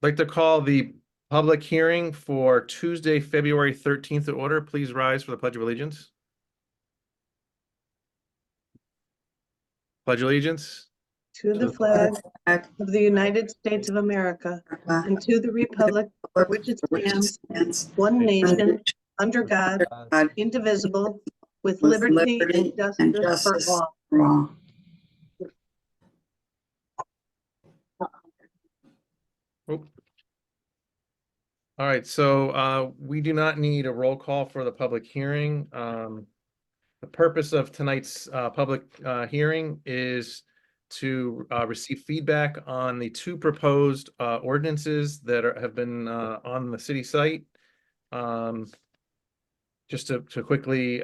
I'd like to call the public hearing for Tuesday, February 13th to order. Please rise for the Pledge of Allegiance. Pledge allegiance to the flag of the United States of America and to the republic for which it stands, one nation, under God, indivisible, with liberty and justice for all. All right, so we do not need a roll call for the public hearing. The purpose of tonight's public hearing is to receive feedback on the two proposed ordinances that have been on the city site. Just to quickly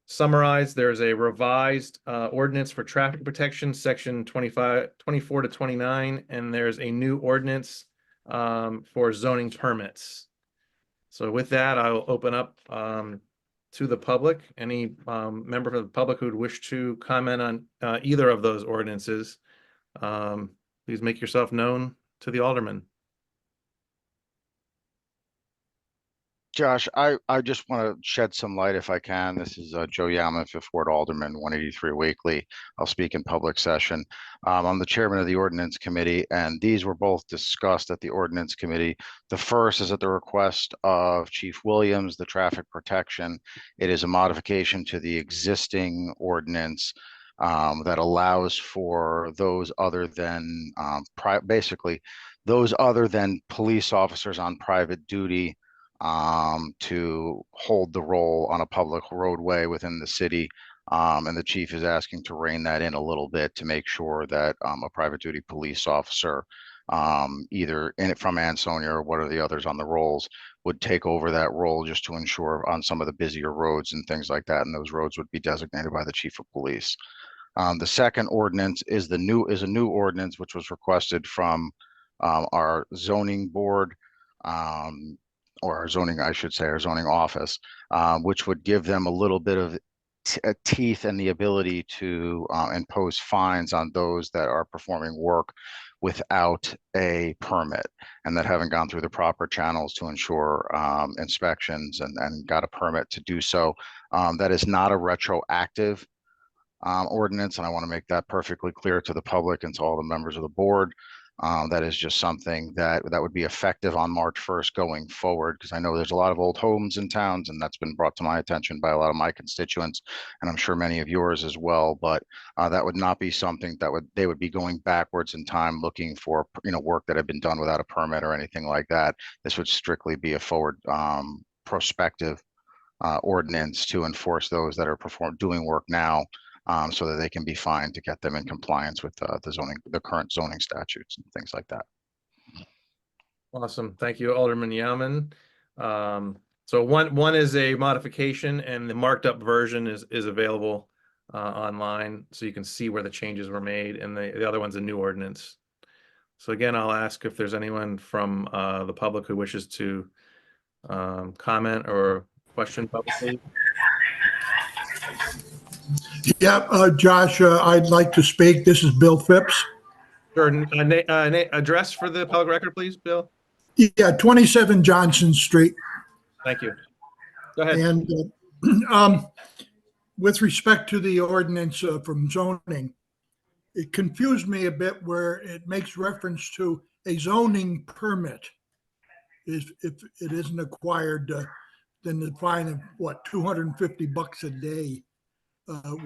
summarize, there's a revised ordinance for traffic protection, section 24 to 29, and there's a new ordinance for zoning permits. So with that, I will open up to the public. Any member of the public who would wish to comment on either of those ordinances, please make yourself known to the alderman. Josh, I just want to shed some light if I can. This is Joe Yaman, 5th Ward Alderman, 183 Wakely. I'll speak in public session. I'm the chairman of the Ordinance Committee, and these were both discussed at the Ordinance Committee. The first is at the request of Chief Williams, the traffic protection. It is a modification to the existing ordinance that allows for those other than basically those other than police officers on private duty to hold the role on a public roadway within the city. And the chief is asking to rein that in a little bit to make sure that a private duty police officer, either in it from Ansonia or what are the others on the rolls, would take over that role just to ensure on some of the busier roads and things like that. And those roads would be designated by the chief of police. The second ordinance is a new ordinance, which was requested from our zoning board, or our zoning, I should say, our zoning office, which would give them a little bit of teeth and the ability to impose fines on those that are performing work without a permit and that haven't gone through the proper channels to ensure inspections and got a permit to do so. That is not a retroactive ordinance, and I want to make that perfectly clear to the public and to all the members of the board. That is just something that would be effective on March 1st going forward, because I know there's a lot of old homes in towns, and that's been brought to my attention by a lot of my constituents, and I'm sure many of yours as well. But that would not be something that they would be going backwards in time looking for work that had been done without a permit or anything like that. This would strictly be a forward prospective ordinance to enforce those that are doing work now. So that they can be fined to get them in compliance with the current zoning statutes and things like that. Awesome, thank you, Alderman Yaman. So one is a modification, and the marked up version is available online, so you can see where the changes were made, and the other one's a new ordinance. So again, I'll ask if there's anyone from the public who wishes to comment or question publicly. Yeah, Josh, I'd like to speak. This is Bill Phipps. Sure. Address for the public record, please, Bill. Yeah, 27 Johnson Street. Thank you. Go ahead. And with respect to the ordinance from zoning, it confused me a bit where it makes reference to a zoning permit. If it isn't acquired, then the fine of what, $250 a day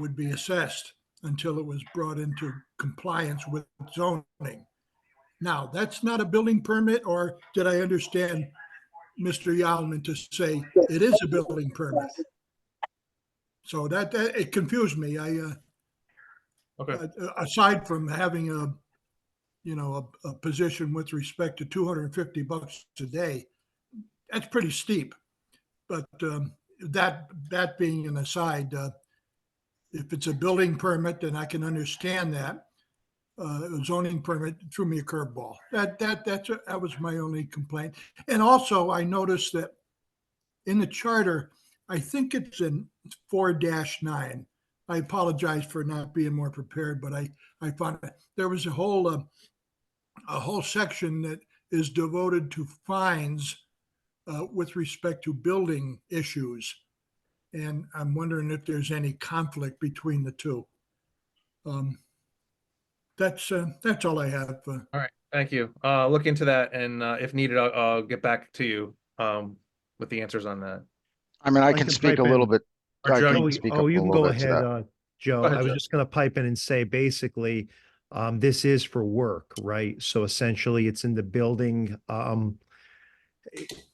would be assessed until it was brought into compliance with zoning. Now, that's not a building permit, or did I understand Mr. Yalman to say it is a building permit? So that it confused me. Okay. Aside from having a position with respect to $250 a day, that's pretty steep. But that being an aside, if it's a building permit, then I can understand that. A zoning permit threw me a curveball. That was my only complaint. And also, I noticed that in the charter, I think it's in 4-9. I apologize for not being more prepared, but I found there was a whole a whole section that is devoted to fines with respect to building issues. And I'm wondering if there's any conflict between the two. That's all I have. All right, thank you. Look into that, and if needed, I'll get back to you with the answers on that. I mean, I I can can speak pipe a little in. bit. Or I Joe, can you- speak Oh, up you a can little go bit to ahead, that. Joe. Go ahead, I was Joe. just gonna pipe in and say, basically, this is for work, right? So essentially, it's in the building.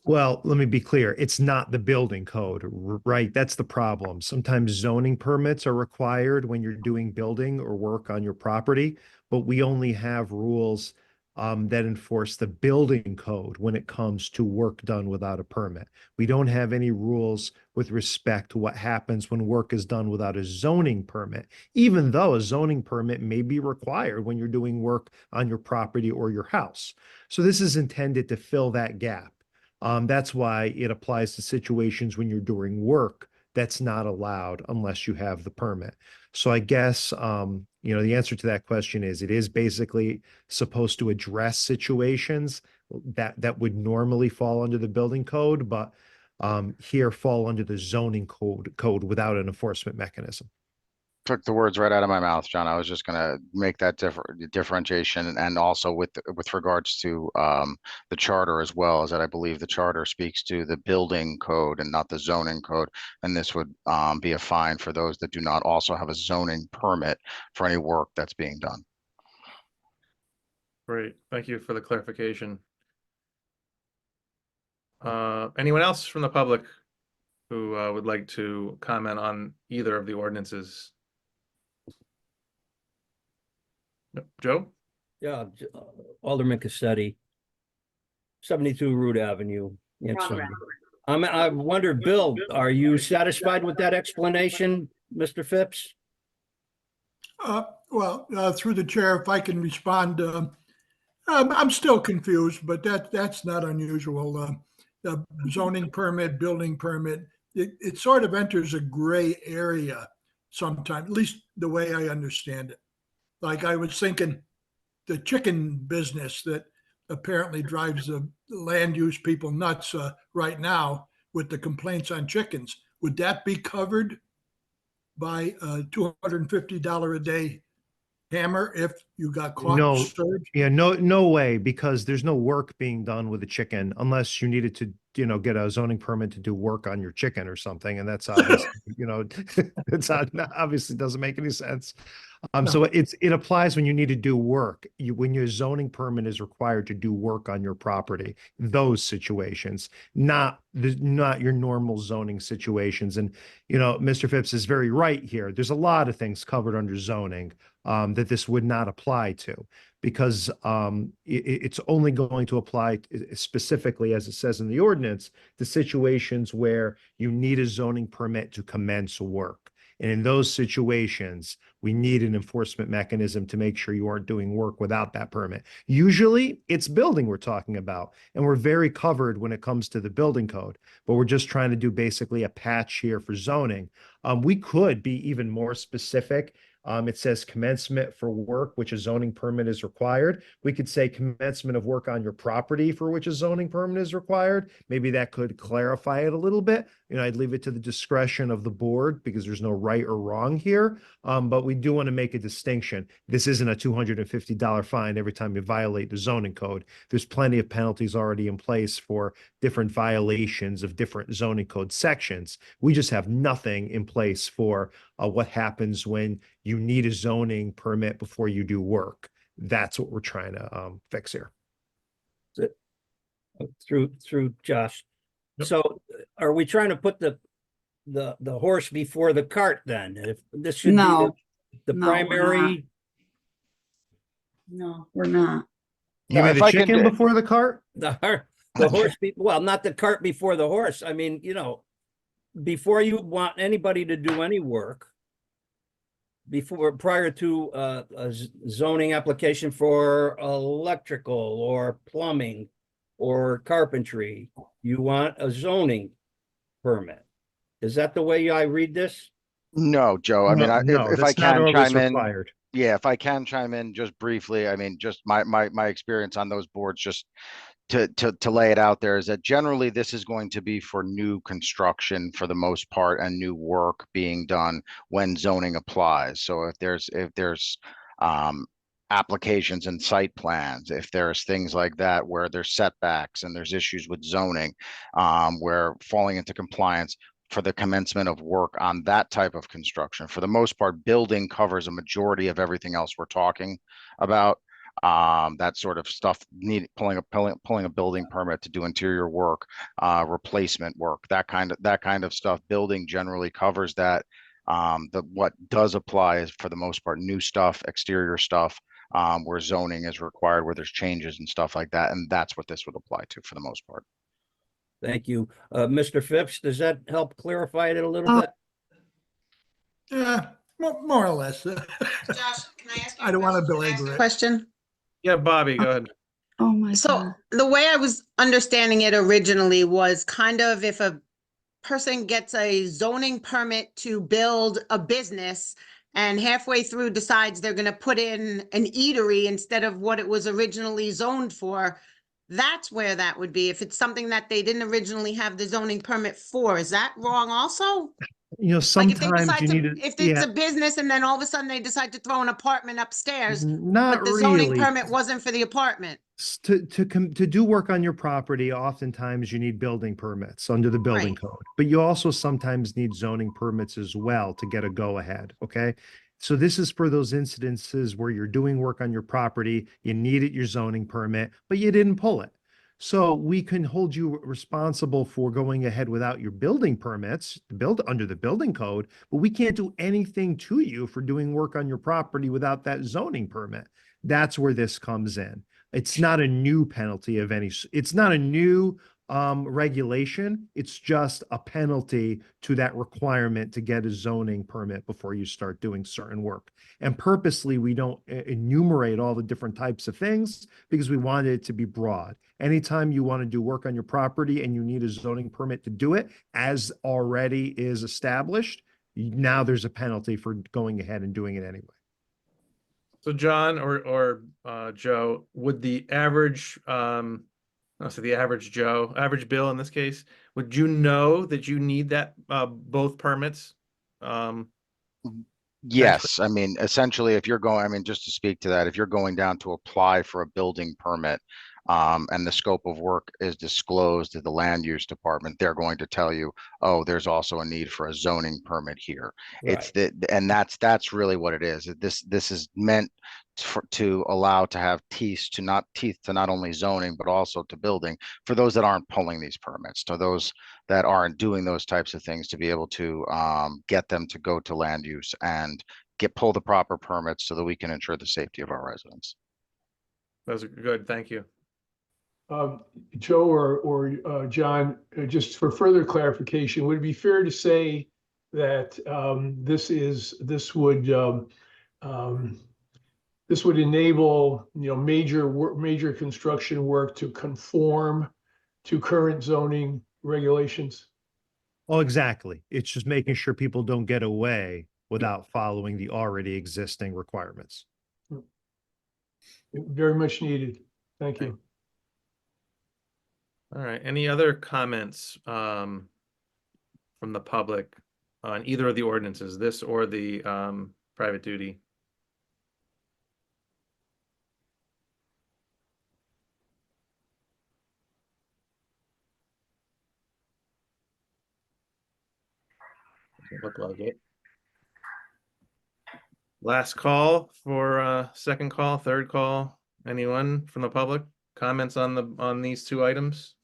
Well, let me be clear. It's not the building code, right? That's the problem. Sometimes zoning permits are required when you're doing building or work on your property, but we only have rules that enforce the building code when it comes to work done without a permit. We don't have any rules with respect to what happens when work is done without a zoning permit, even though a zoning permit may be required when you're doing work on your property or your house. So this is intended to fill that gap. That's why it applies to situations when you're doing work that's not allowed unless you have the permit. So I guess, the answer to that question is it is basically supposed to address situations that would normally fall under the building code, but here fall under the zoning code without an enforcement mechanism. Took the words right out of my mouth, John. I was just gonna make that differentiation, and also with regards to the charter as well, is that I believe the charter speaks to the building code and not the zoning code, and this would be a fine for those that do not also have a zoning permit for any work that's being done. Great, thank you for the clarification. Anyone else from the public who would like to comment on either of the ordinances? No, Joe? Yeah, Alderman Cassetti, 72 Root Avenue, Ansonia. I wonder, Bill, are you satisfied with that explanation, Mr. Phipps? Through the chair, if I can respond, I'm still confused, but that's not unusual. The zoning permit, building permit, it sort of enters a gray area sometimes, at least the way I understand it. Like I was thinking the chicken business that apparently drives the land use people nuts right now with the complaints on chickens. Would that be covered by a $250 a day hammer if you got caught No, stirred? Yeah, no way, because there's no work being done with a chicken unless you needed to, get a zoning permit to do work on your chicken or something. And that's obviously, obviously doesn't make any sense. So it applies when you need to do work. When your zoning permit is required to do work on your property, those situations, not your normal zoning situations. And, Mr. Phipps is very right here. There's a lot of things covered under zoning that this would not apply to, because it's only going to apply specifically, as it says in the ordinance, to situations where you need a zoning permit to commence work. And in those situations, we need an enforcement mechanism to make sure you aren't doing work without that permit. Usually it's building we're talking about, and we're very covered when it comes to the building code, but we're just trying to do basically a patch here for zoning. We could be even more specific. It says commencement for work, which a zoning permit is required. We could say commencement of work on your property for which a zoning permit is required. Maybe that could clarify it a little bit. I'd leave it to the discretion of the board because there's no right or wrong here. But we do want to make a distinction. This isn't a $250 fine every time you violate the zoning code. There's plenty of penalties already in place for different violations of different zoning code sections. We just have nothing in place for what happens when you need a zoning permit before you do work. That's what we're trying to fix here. Through Josh. Yep. So are we trying to put the horse before the cart then? If this should No. be the No, we're primary. No, we're not. You mean if the I can chicken do- before the cart? The horse, well, not the cart before the horse. I mean, before you want anybody to do any work, prior to a zoning application for electrical or plumbing or carpentry, you want a zoning permit. Is that the way I read this? No, Joe. I mean, No, if I that's not can always chime in, required. Yeah, if I can chime in just briefly, I mean, just my experience on those boards, just to lay it out there, is that generally this is going to be for new construction for the most part and new work being done when zoning applies. So if there's applications and site plans, if there's things like that where there's setbacks and there's issues with zoning, where falling into compliance for the commencement of work on that type of construction. For the most part, building covers a majority of everything else we're talking about. That sort of stuff, pulling a building permit to do interior work, replacement work, that kind of stuff. Building generally covers that. What does apply is, for the most part, new stuff, exterior stuff, where zoning is required, where there's changes and stuff like that, and that's what this would apply to for the most part. Thank you. Mr. Phipps, does that help clarify it a little bit? More or less. Josh, can I ask you? I don't want to belabor it. Question. Yeah, Bobby, go ahead. Oh my So God. the way I was understanding it originally was kind of if a person gets a zoning permit to build a business and halfway through decides they're going to put in an eatery instead of what it was originally zoned for, that's where that would be. If it's something that they didn't originally have the zoning permit for, is that wrong also? You know, Like if they sometimes decide you to, need to, if it's yeah, a business and then all of a sudden they decide to throw an apartment upstairs, not but the zoning really. permit wasn't for the apartment. To do work on your property, oftentimes you need building permits under the building Right. code, but you also sometimes need zoning permits as well to get a go ahead. Okay. So this is for those incidences where you're doing work on your property, you needed your zoning permit, but you didn't pull it. So we can hold you responsible for going ahead without your building permits, build under the building code, but we can't do anything to you for doing work on your property without that zoning permit. That's where this comes in. It's not a new penalty of any, it's not a new regulation. It's just a penalty to that requirement to get a zoning permit before you start doing certain work. And purposely, we don't enumerate all the different types of things because we wanted it to be broad. Anytime you want to do work on your property and you need a zoning permit to do it, as already is established, now there's a penalty for going ahead and doing it anyway. So John or Joe, would the average the average Joe, average Bill in this case, would you know that you need that both permits? Yes, I mean, essentially, if you're going, I mean, just to speak to that, if you're going down to apply for a building permit, and the scope of work is disclosed to the land use department, they're going to tell you, oh, there's also a need for a zoning permit here. It's and that's really what it is. This is meant to allow to have teeth to not only zoning, but also to building for those that aren't pulling these permits, to those that aren't doing those types of things, to be able to get them to go to land use and pull the proper permits so that we can ensure the safety of our residents. Those are good, thank you. Joe or John, just for further clarification, would it be fair to say that this would enable, major construction work to conform to current zoning regulations? Oh, exactly. It's just making sure people don't get away without following the already existing requirements. Very much needed. Thank you. All right, any other comments from the public on either of the ordinances, this or the private duty? Doesn't look like it. Last call for second call, third call. Anyone from the public? Comments on these two items?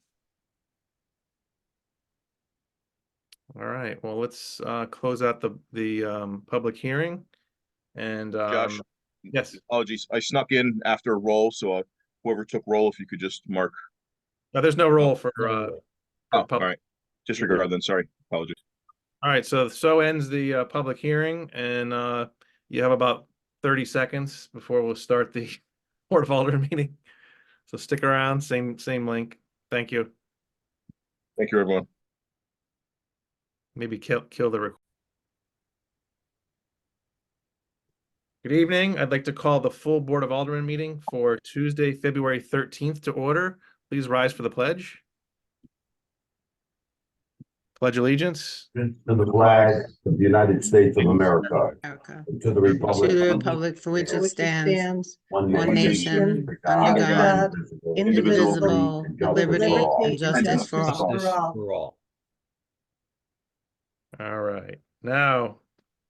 All right, well, let's close out the public hearing. And Josh, yes, apologies. I snuck in after a roll, so whoever took roll, if you could just mark. no, there's no role for Oh, all public. right. Disregard then. Sorry. Apologies. All right, so ends the public hearing, and you have about 30 seconds before we'll start the Board of Aldermen meeting. So stick around, same link. Thank you. Thank you, everyone. Maybe kill the recording. Good evening. I'd like to call the full Board of Aldermen meeting for Tuesday, February 13th to order. Please rise for the pledge. Pledge allegiance. To the flag of the United States of America, America. and to the To republic the republic for which it stands, one one nation, under God, indivisible, with liberty and justice for all. For all. All right. Now,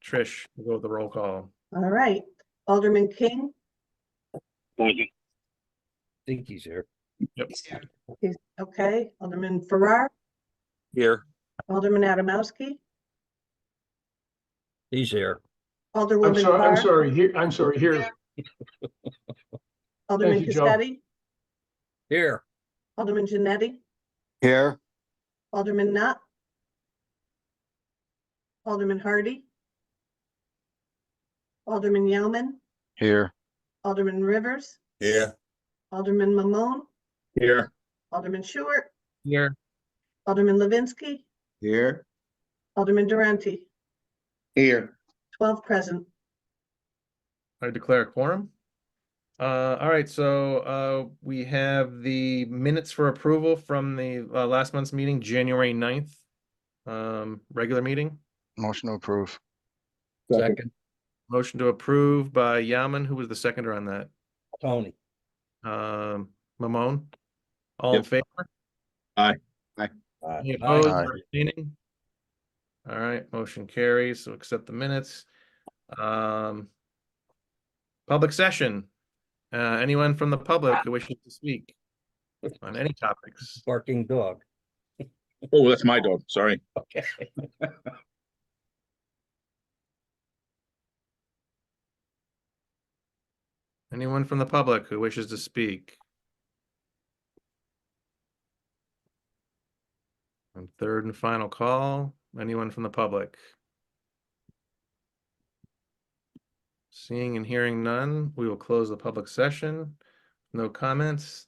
Trish, we'll go with the roll call. All right. Alderman King, Think he's here. he's okay. Alderman Farrar, Here. Alderman Adamowski, He's here. Alderwoman Farr, I'm sorry, here. Alderman Thank you, Joe. Cassetti, Here. Alderman Janetti, Here. Alderman Nutt, Alderman Hardy, Alderman Yellman, Here. Alderman Rivers, Here. Alderman Mamone, Here. Alderman Stewart, Here. Alderman Levinsky, Here. Alderman Durante, Here. 12 present. I declare a quorum. All right, so we have the minutes for approval from the last month's meeting, January 9th, regular meeting. Motion to approve. Second. Motion to approve by Yaman. Who was the seconder on that? Tony. Mamone. All in Yep. favor? Aye. Any opposed Aye. or abstaining? All right, motion carries, so accept the minutes. Public session. Anyone from the public who wishes to speak on any topics? Barking dog. Oh, that's my dog. Sorry. Okay. Anyone from the public who wishes to speak? And third and final call, anyone from the public? Seeing and hearing none, we will close the public session. No comments.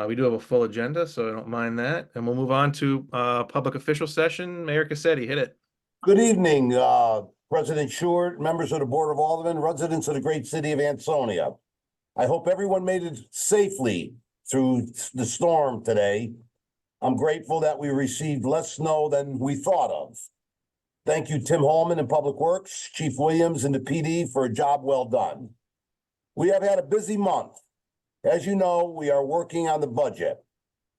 We do have a full agenda, so I don't mind that. And we'll move on to public official session. Mayor Cassetti, hit it. Good evening, President Stewart, members of the Board of Aldermen, residents of the great city of Ansonia. I hope everyone made it safely through the storm today. I'm grateful that we received less snow than we thought of. Thank you, Tim Holman in Public Works, Chief Williams and the PD for a job well done. We have had a busy month. As you know, we are working on the budget.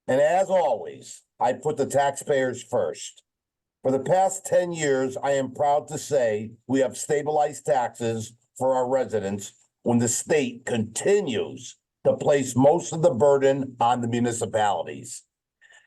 And as always, I put the taxpayers first. For the past 10 years, I am proud to say we have stabilized taxes for our residents when the state continues to place most of the burden on the municipalities,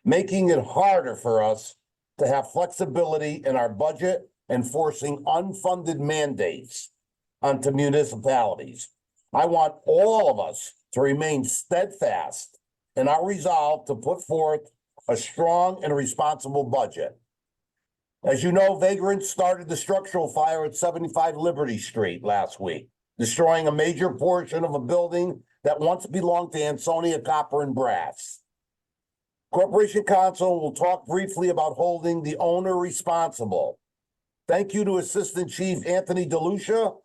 making it harder for us to have flexibility in our budget and forcing unfunded mandates onto municipalities. I want all of us to remain steadfast in our resolve to put forth a strong and responsible budget. As you know, vagrants started the structural fire at 75 Liberty Street last week, destroying a major portion of a building that once belonged to Ansonia Copper and Brass. Corporation Counsel will talk briefly about holding the owner responsible. Thank you to Assistant Chief Anthony DeLucia,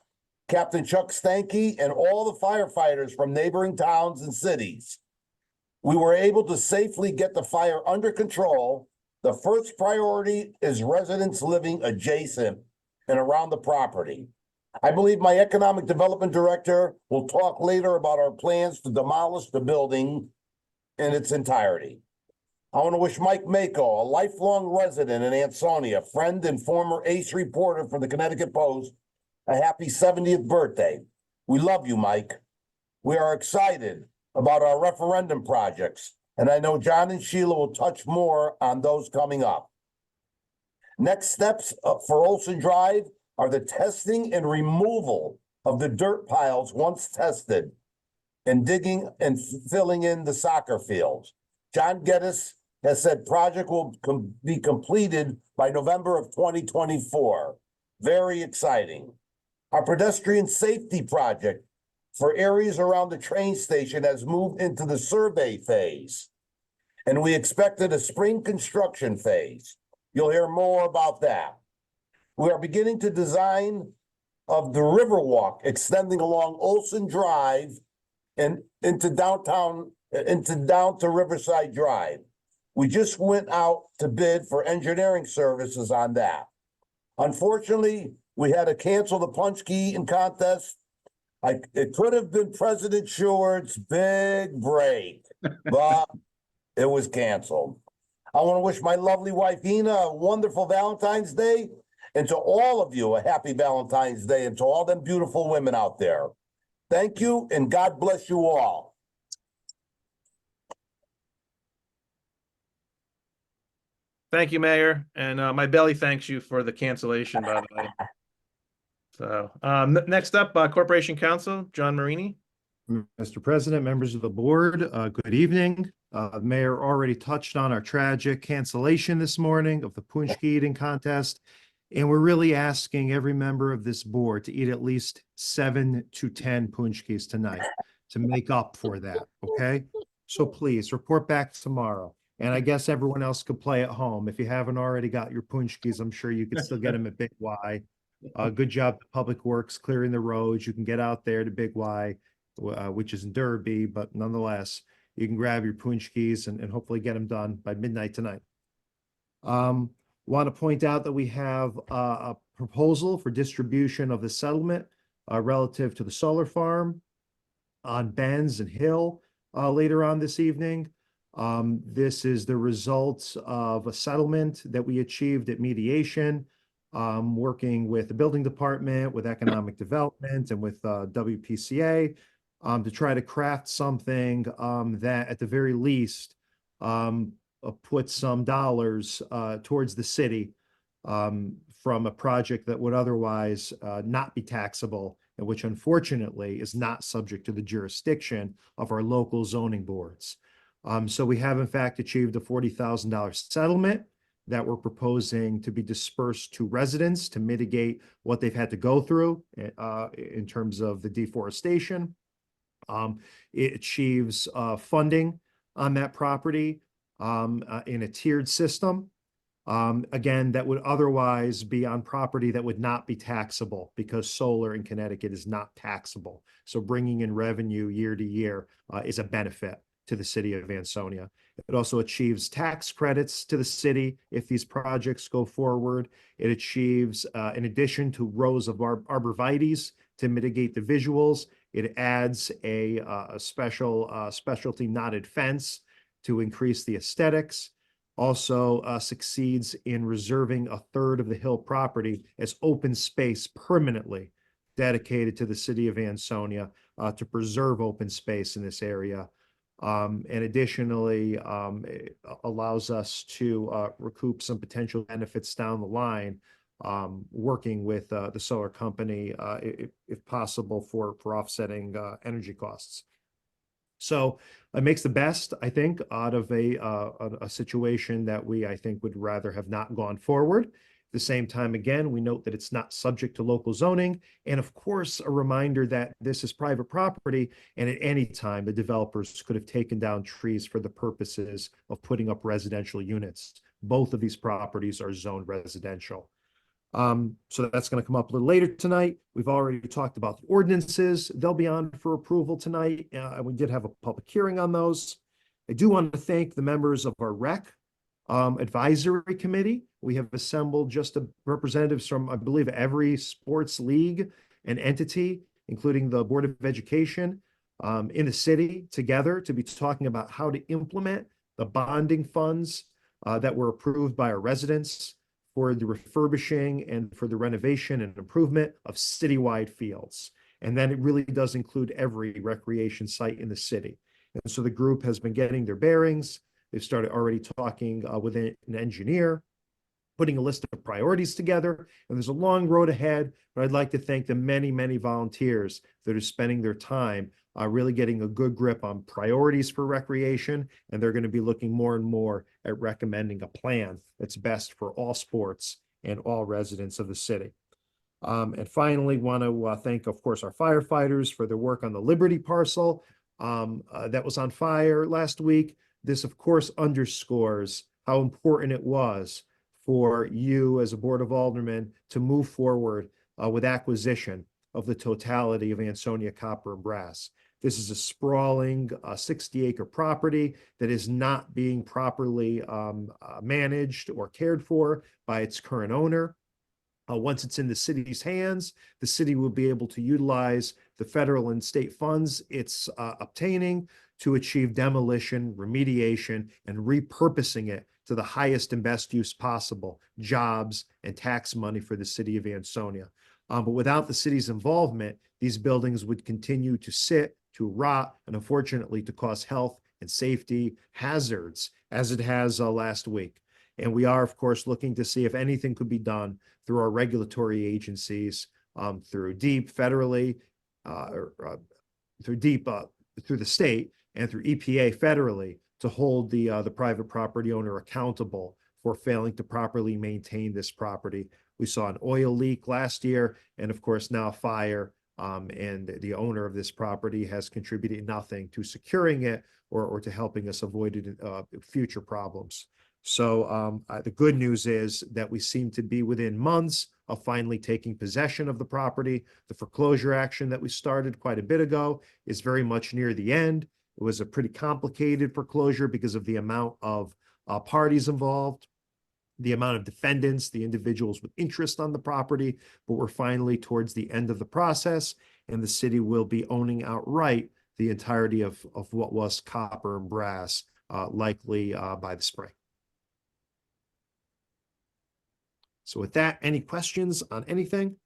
Captain Chuck Stanky, and all the firefighters from neighboring towns and cities. We were able to safely get the fire under control. The first priority is residents living adjacent and around the property. I believe my Economic Development Director will talk later about our plans to demolish the building in its entirety. I want to wish Mike Mako, a lifelong resident in Ansonia, friend and former ace reporter for the Connecticut Post, a happy 70th birthday. We love you, Mike. We are excited about our referendum projects, and I know John and Sheila will touch more on those coming up. Next steps for Olson Drive are the testing and removal of the dirt piles once tested and digging and filling in the soccer fields. John Geddes has said project will be completed by November of 2024. Very exciting. Our pedestrian safety project for areas around the train station has moved into the survey phase, and we expected a spring construction phase. You'll hear more about that. We are beginning to design of the Riverwalk extending along Olson Drive and into downtown, down to Riverside Drive. We just went out to bid for engineering services on that. Unfortunately, we had to cancel the punch key eating contest. It could have been President Sheward's big break, but it was canceled. I want to wish my lovely wife Ina a wonderful Valentine's Day, and to all of you a happy Valentine's Day, and to all them beautiful women out there. Thank you, and God bless you all. Thank you, Mayor. And my belly thanks you for the cancellation, by the way. So next up, Corporation Counsel, John Marini. Mr. President, members of the board, good evening. Mayor already touched on our tragic cancellation this morning of the punch key eating contest. And we're really asking every member of this board to eat at least 7 to 10 punch keys tonight to make up for that, okay? So please report back tomorrow. And I guess everyone else could play at home. If you haven't already got your punch keys, I'm sure you can still get them at Big Y. Good job to Public Works clearing the roads. You can get out there to Big Y, which is in Derby, but nonetheless, you can grab your punch keys and hopefully get them done by midnight tonight. Want to point out that we have a proposal for distribution of the settlement relative to the solar farm on Benz and Hill later on this evening. This is the results of a settlement that we achieved at mediation, working with the building department, with economic development, and with WPCA to try to craft something that at the very least put some dollars towards the city from a project that would otherwise not be taxable, and which unfortunately is not subject to the jurisdiction of our local zoning boards. So we have in fact achieved a $40,000 settlement that we're proposing to be dispersed to residents to mitigate what they've had to go through in terms of the deforestation. It achieves funding on that property in a tiered system. Again, that would otherwise be on property that would not be taxable because solar in Connecticut is not taxable. So bringing in revenue year to year is a benefit to the city of Ansonia. It also achieves tax credits to the city if these projects go forward. It achieves, in addition to rows of arborvitaes to mitigate the visuals, it adds a specialty knotted fence to increase the aesthetics. Also succeeds in reserving a third of the Hill property as open space permanently dedicated to the city of Ansonia to preserve open space in this area. And additionally, it allows us to recoup some potential benefits down the line, working with the solar company, if possible, for offsetting energy costs. So it makes the best, I think, out of a situation that I think, would rather have not gone forward. At the same time, again, we note that it's not subject to local zoning. And of course, a reminder that this is private property, and at any time, the developers could have taken down trees for the purposes of putting up residential units. Both of these properties are zoned residential. So that's going to come up a little later tonight. We've already talked about the ordinances. They'll be on for approval tonight. We did have a public hearing on those. I do want to thank the members of our REC advisory committee. We have assembled just representatives from, I believe, every sports league and entity, including the Board of Education in the city, together to be talking about how to implement the bonding funds that were approved by our residents for the refurbishing and for the renovation and improvement of citywide fields. And then it really does include every recreation site in the city. And so the group has been getting their bearings. They've started already talking with an engineer, putting a list of priorities together, and there's a long road ahead, but I'd like to thank the many, many volunteers that are spending their time really getting a good grip on priorities for recreation, and they're going to be looking more and more at recommending a plan that's best for all sports and all residents of the city. And finally, want to thank, of course, our firefighters for their work on the Liberty parcel that was on fire last week. This, of course, underscores how important it was for you as a Board of Aldermen to move forward with acquisition of the totality of Ansonia Copper and Brass. This is a sprawling 60-acre property that is not being properly managed or cared for by its current owner. Once it's in the city's hands, the city will be able to utilize the federal and state funds it's obtaining to achieve demolition, remediation, and repurposing it to the highest and best use possible, jobs and tax money for the city of Ansonia. But without the city's involvement, these buildings would continue to sit, to rot, and unfortunately to cause health and safety hazards, as it has last week. And we are, of course, looking to see if anything could be done through our regulatory agencies, through DEEP federally, through DEEP through the state, and through EPA federally, to hold the private property owner accountable for failing to properly maintain this property. We saw an oil leak last year, and of course now a fire, and the owner of this property has contributed nothing to securing it or to helping us avoid future problems. So the good news is that we seem to be within months of finally taking possession of the property. The foreclosure action that we started quite a bit ago is very much near the end. It was a pretty complicated foreclosure because of the amount of parties involved, the amount of defendants, the individuals with interest on the property, but we're finally towards the end of the process, and the city will be owning outright the entirety of what was Copper and Brass, likely by the spring. So with that, any questions on anything?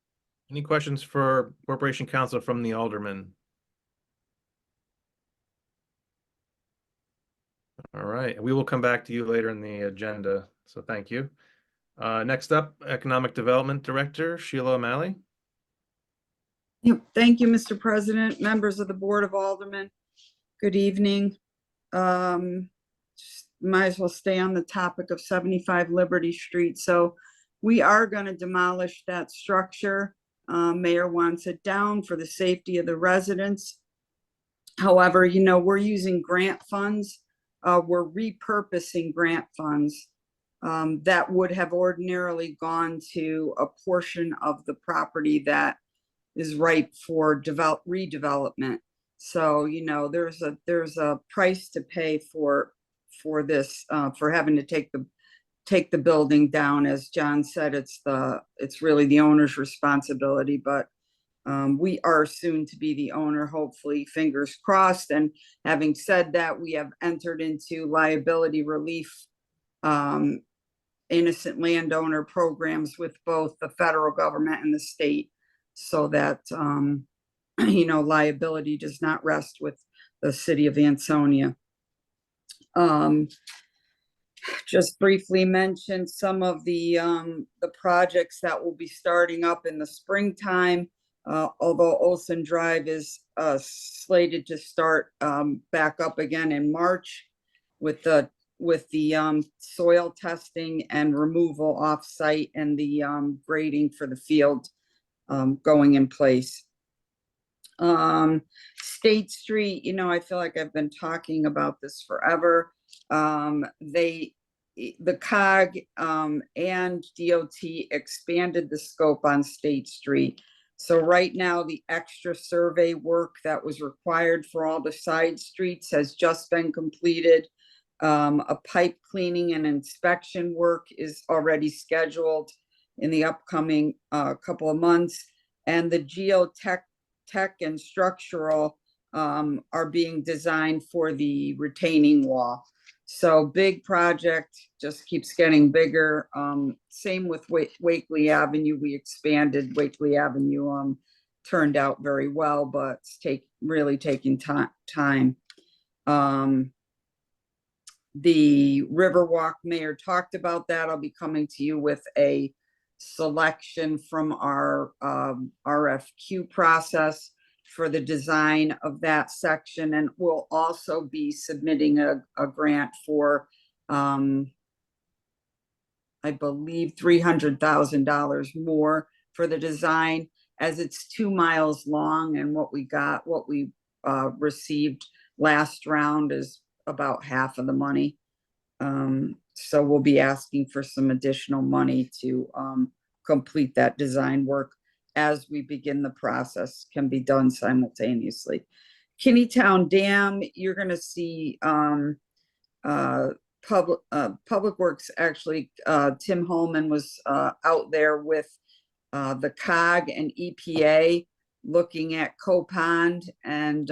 Any questions for Corporation Counsel from the Aldermen? All right, we will come back to you later in the agenda, so thank you. Next up, Economic Development Director, Sheila O'Malley. Yep. Thank you, Mr. President, members of the Board of Aldermen. Good evening. Might as well stay on the topic of 75 Liberty Street. So we are going to demolish that structure. Mayor wants it down for the safety of the residents. However, you know, we're using grant funds. We're repurposing grant funds that would have ordinarily gone to a portion of the property that is ripe for redevelopment. So, you know, there's a price to pay for this, for having to take the building down. As John said, it's really the owner's responsibility, but we are soon to be the owner, hopefully, fingers crossed. And having said that, we have entered into liability relief, innocent landowner programs with both the federal government and the state, so that, you know, liability does not rest with the city of Ansonia. Just briefly mention some of the projects that will be starting up in the springtime. Although Olson Drive is slated to start back up again in March with the soil testing and removal off-site and the grading for the field going in place. State Street, you know, I feel like I've been talking about this forever. The COG and DOT expanded the scope on State Street. So right now, the extra survey work that was required for all the side streets has just been completed. A pipe cleaning and inspection work is already scheduled in the upcoming couple of months. And the geotech and structural are being designed for the retaining wall. So big project, just keeps getting bigger. Same with Wakely Avenue. We expanded Wakely Avenue, turned out very well, but it's really taking time. The Riverwalk, Mayor talked about that. I'll be coming to you with a selection from our RFQ process for the design of that section, and we'll also be submitting a grant for I believe $300,000 more for the design, as it's 2 miles long, and what we received last round is about half of the money. So we'll be asking for some additional money to complete that design work. as we begin the process, can be done simultaneously. Kinneytown Dam, you're gonna see, Public Works, actually, Tim Holman was, out there with, the COG and EPA, looking at Pond and,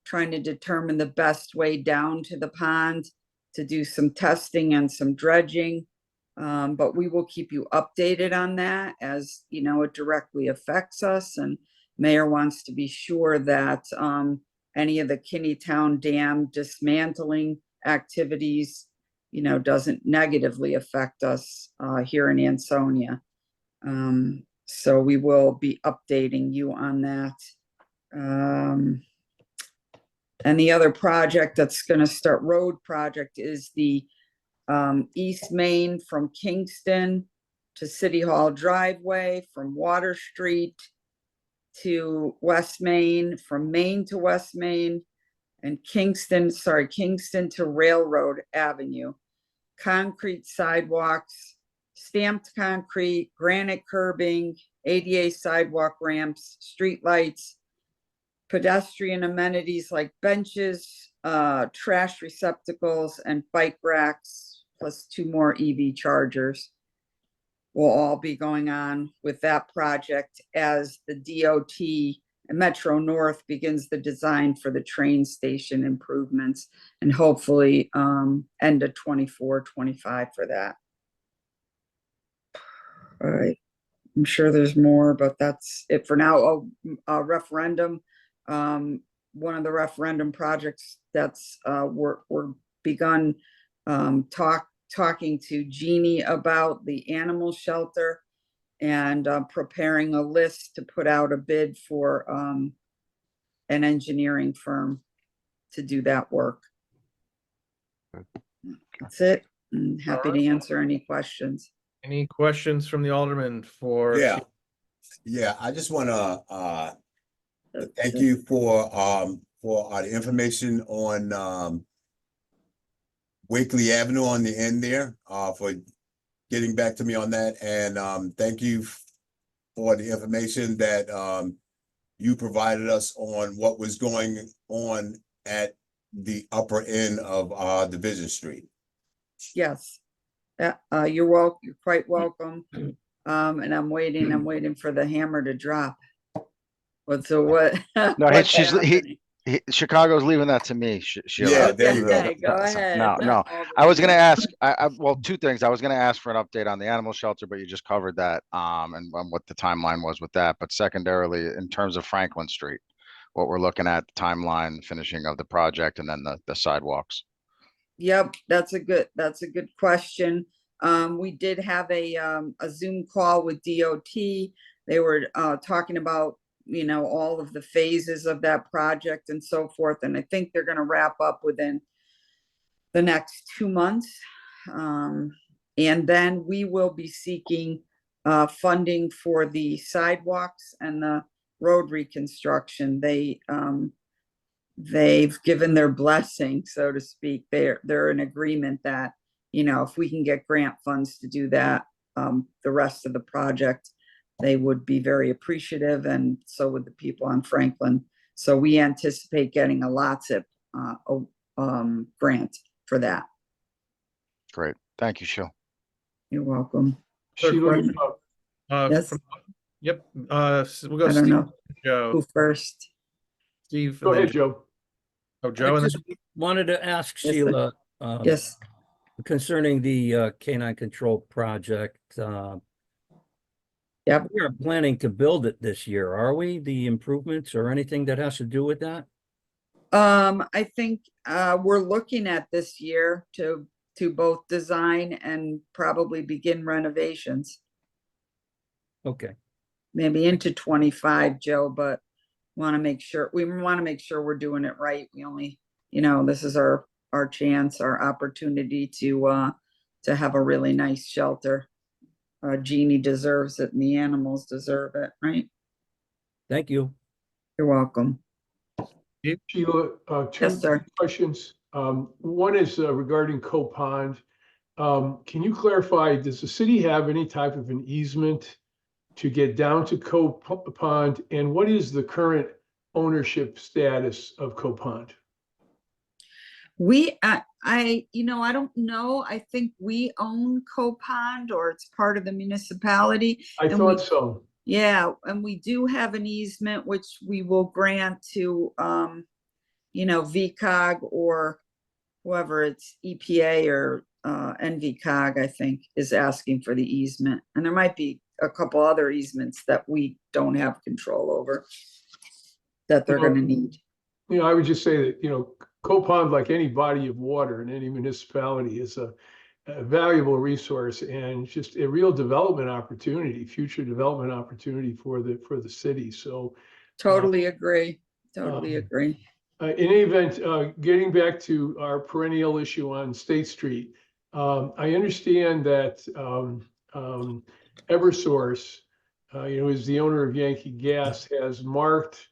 trying to determine the best way down to the pond to do some testing and some dredging. But we will keep you updated on that, as you know, it directly affects us, and Mayor wants to be sure that any of the Kinneytown Dam dismantling activities, you know, doesn't negatively affect us here in Ansonia. So we will be updating you on that. And the other project that's going to start, road project, is the East Main from Kingston to City Hall driveway, from Water Street to West Main, from Main to West Main, and Kingston to Railroad Avenue. Concrete sidewalks, stamped concrete, granite curbing, ADA sidewalk ramps, streetlights, pedestrian amenities like benches, trash receptacles, and bike racks, plus 2 more EV chargers, will all be going on with that project as the DOT and Metro North begins the design for the train station improvements, and hopefully end of 24-25 for that. All right, I'm sure there's more, but that's it for now. Oh, referendum. One of the referendum projects that's we're begun talking to Jeannie about the animal shelter, and preparing a list to put out a bid for an engineering firm to do that work. That's it. I'm happy to answer any questions. Any questions from the Alderman for? Yeah, I just want to thank you for the information on Wakely Avenue on the end there, for getting back to me on that, and thank you for the information that you provided us on what was going on at the upper end of Division Street. Yes, you're welcome. You're quite welcome. And I'm waiting for the hammer to drop. What? No, what's happening? Chicago's leaving that to me. Sheila. Yeah, there you go. Okay, go ahead. No. I was going to ask, well, 2 things. I was going to ask for an update on the animal shelter, but you just covered that, and what the timeline was with that. But secondarily, in terms of Franklin Street, what we're looking at, the timeline, finishing of the project, and then the sidewalks. Yep, that's a good question. We did have a Zoom call with DOT. They were talking about, you know, all of the phases of that project and so forth, and I think they're going to wrap up within the next 2 months. And then we will be seeking funding for the sidewalks and the road reconstruction. They've given their blessing, so to speak. They're in agreement that, you know, if we can get grant funds to do that, the rest of the project, they would be very appreciative, and so would the people on Franklin. So we anticipate getting a LOTSIP grant for that. Great. Thank you, Sheila. You're welcome. Sheila, Yes, Yep. We'll go I don't Steve, know Joe. who first. Steve. go and then ahead, Joe. Oh, Joe. I And just wanted to ask Yes, Sheila Yes, concerning the canine control project. Yep. We are planning to build it this year, are we? The improvements or anything that has to do with that? I think we're looking at this year to both design and probably begin renovations, Okay. maybe into 25, Joe, but we want to make sure we're doing it right. We only, you know, this is our chance, our opportunity to have a really nice shelter. Jeannie deserves it and the animals deserve it, right? Thank you. You're welcome. Sheila, two Yes, sir. questions. One is regarding Pond. Can you clarify, does the city have any type of an easement to get down to Cove Pond? And what is the current ownership status of Cove Pond? We, I don't know. I think we own Cove Pond, or it's part of the municipality. I And thought we- so. Yeah, and we do have an easement which we will grant to, VCOG or whoever, it's EPA or NVCOG, I think, is asking for the easement. And there might be a couple other easements that we don't have control over that they're gonna need. I would just say that, Cove Pond, like any body of water in any municipality, is a valuable resource and just a real development opportunity, future development opportunity for the city. So Totally agree. Totally agree. in any event, getting back to our perennial issue on State Street, I understand that Eversource, is the owner of Yankee Gas, has marked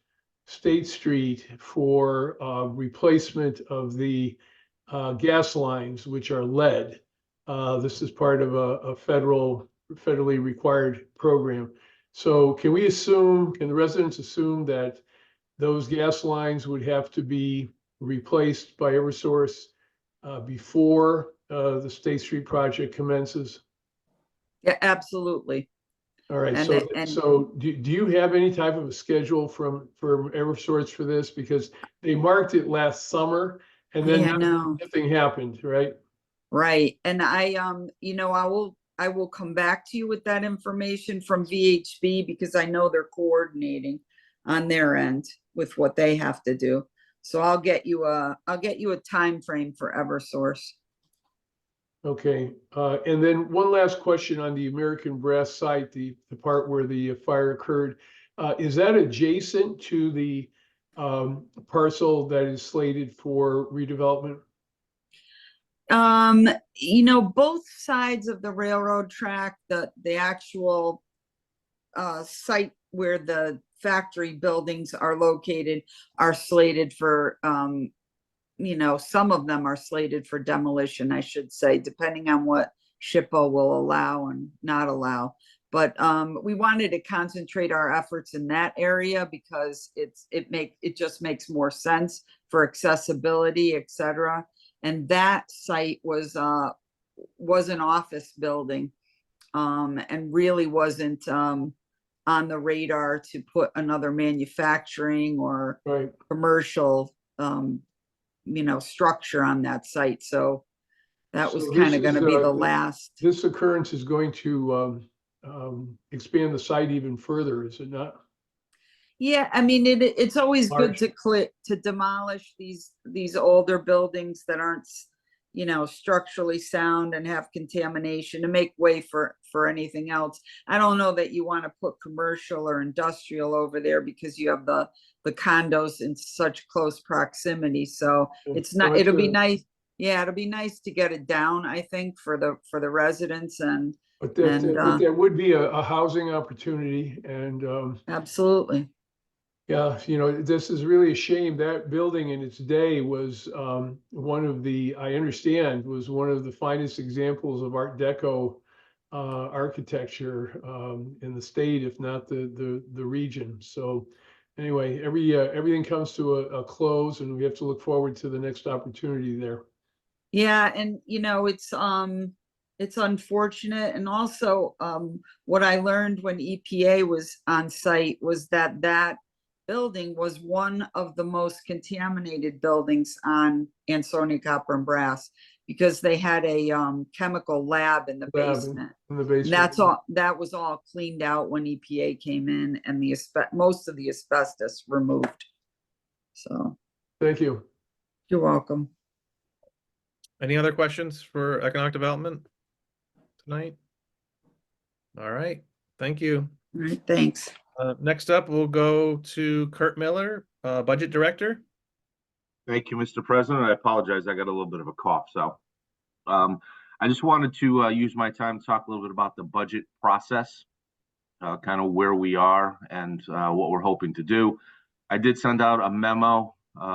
State Street for replacement of the gas lines, which are lead. This is part of a federally required program. So can the residents assume that those gas lines would have to be replaced by Eversource before the State Street project commences? Yeah, absolutely. All right, And- so do you have any type of a schedule from Eversource for this? Because they marked it last summer and then Yeah, I know. nothing happened, right? Right. And I will come back to you with that information from VHB because I know they're coordinating on their end with what they have to do. So I'll get you a time frame for Eversource. Okay, and then one last question on the American Brass site, the part where the fire occurred. Is that adjacent to the parcel that is slated for redevelopment? Both sides of the railroad track, the actual site where the factory buildings are located are slated for some of them are slated for demolition, I should say, depending on what SHPO will allow and not allow. But we wanted to concentrate our efforts in that area because it just makes more sense for accessibility, et cetera. And that site was an office building and really wasn't on the radar to put another manufacturing or Right. commercial structure on that site. So that was So kind this of going to is, be the last. This occurrence is going to expand the site even further, is it not? Yeah, I mean, it's always good Large. to demolish these older buildings that aren't, structurally sound and have contamination to make way for anything else. I don't know that you want to put commercial or industrial over there because you have the condos in such close proximity. So it's not, it'll be nice. Yeah, it'll be nice to get it down, I think, for the residents and. But that would be a housing opportunity and. Absolutely. Yeah, this is really a shame. That building in its day was I understand, was one of the finest examples of Art Deco architecture in the state, if not the region. So anyway, everything comes to a close and we have to look forward to the next opportunity there. Yeah, and it's unfortunate. And also what I learned when EPA was on site was that building was one of the most contaminated buildings on Ansonia Copper and Brass because they had a chemical lab in the basement. In the basement. That was all cleaned out when EPA came in and most of the asbestos removed. So. Thank you. You're welcome. Any other questions for economic development tonight? All right, thank you. All right, thanks. Next up, we'll go to Kurt Miller, Budget Director. Thank you, Mr. President. I apologize. I got a little bit of a cough. So I just wanted to use my time to talk a little bit about the budget process, kind of where we are and what we're hoping to do. I did send out a memo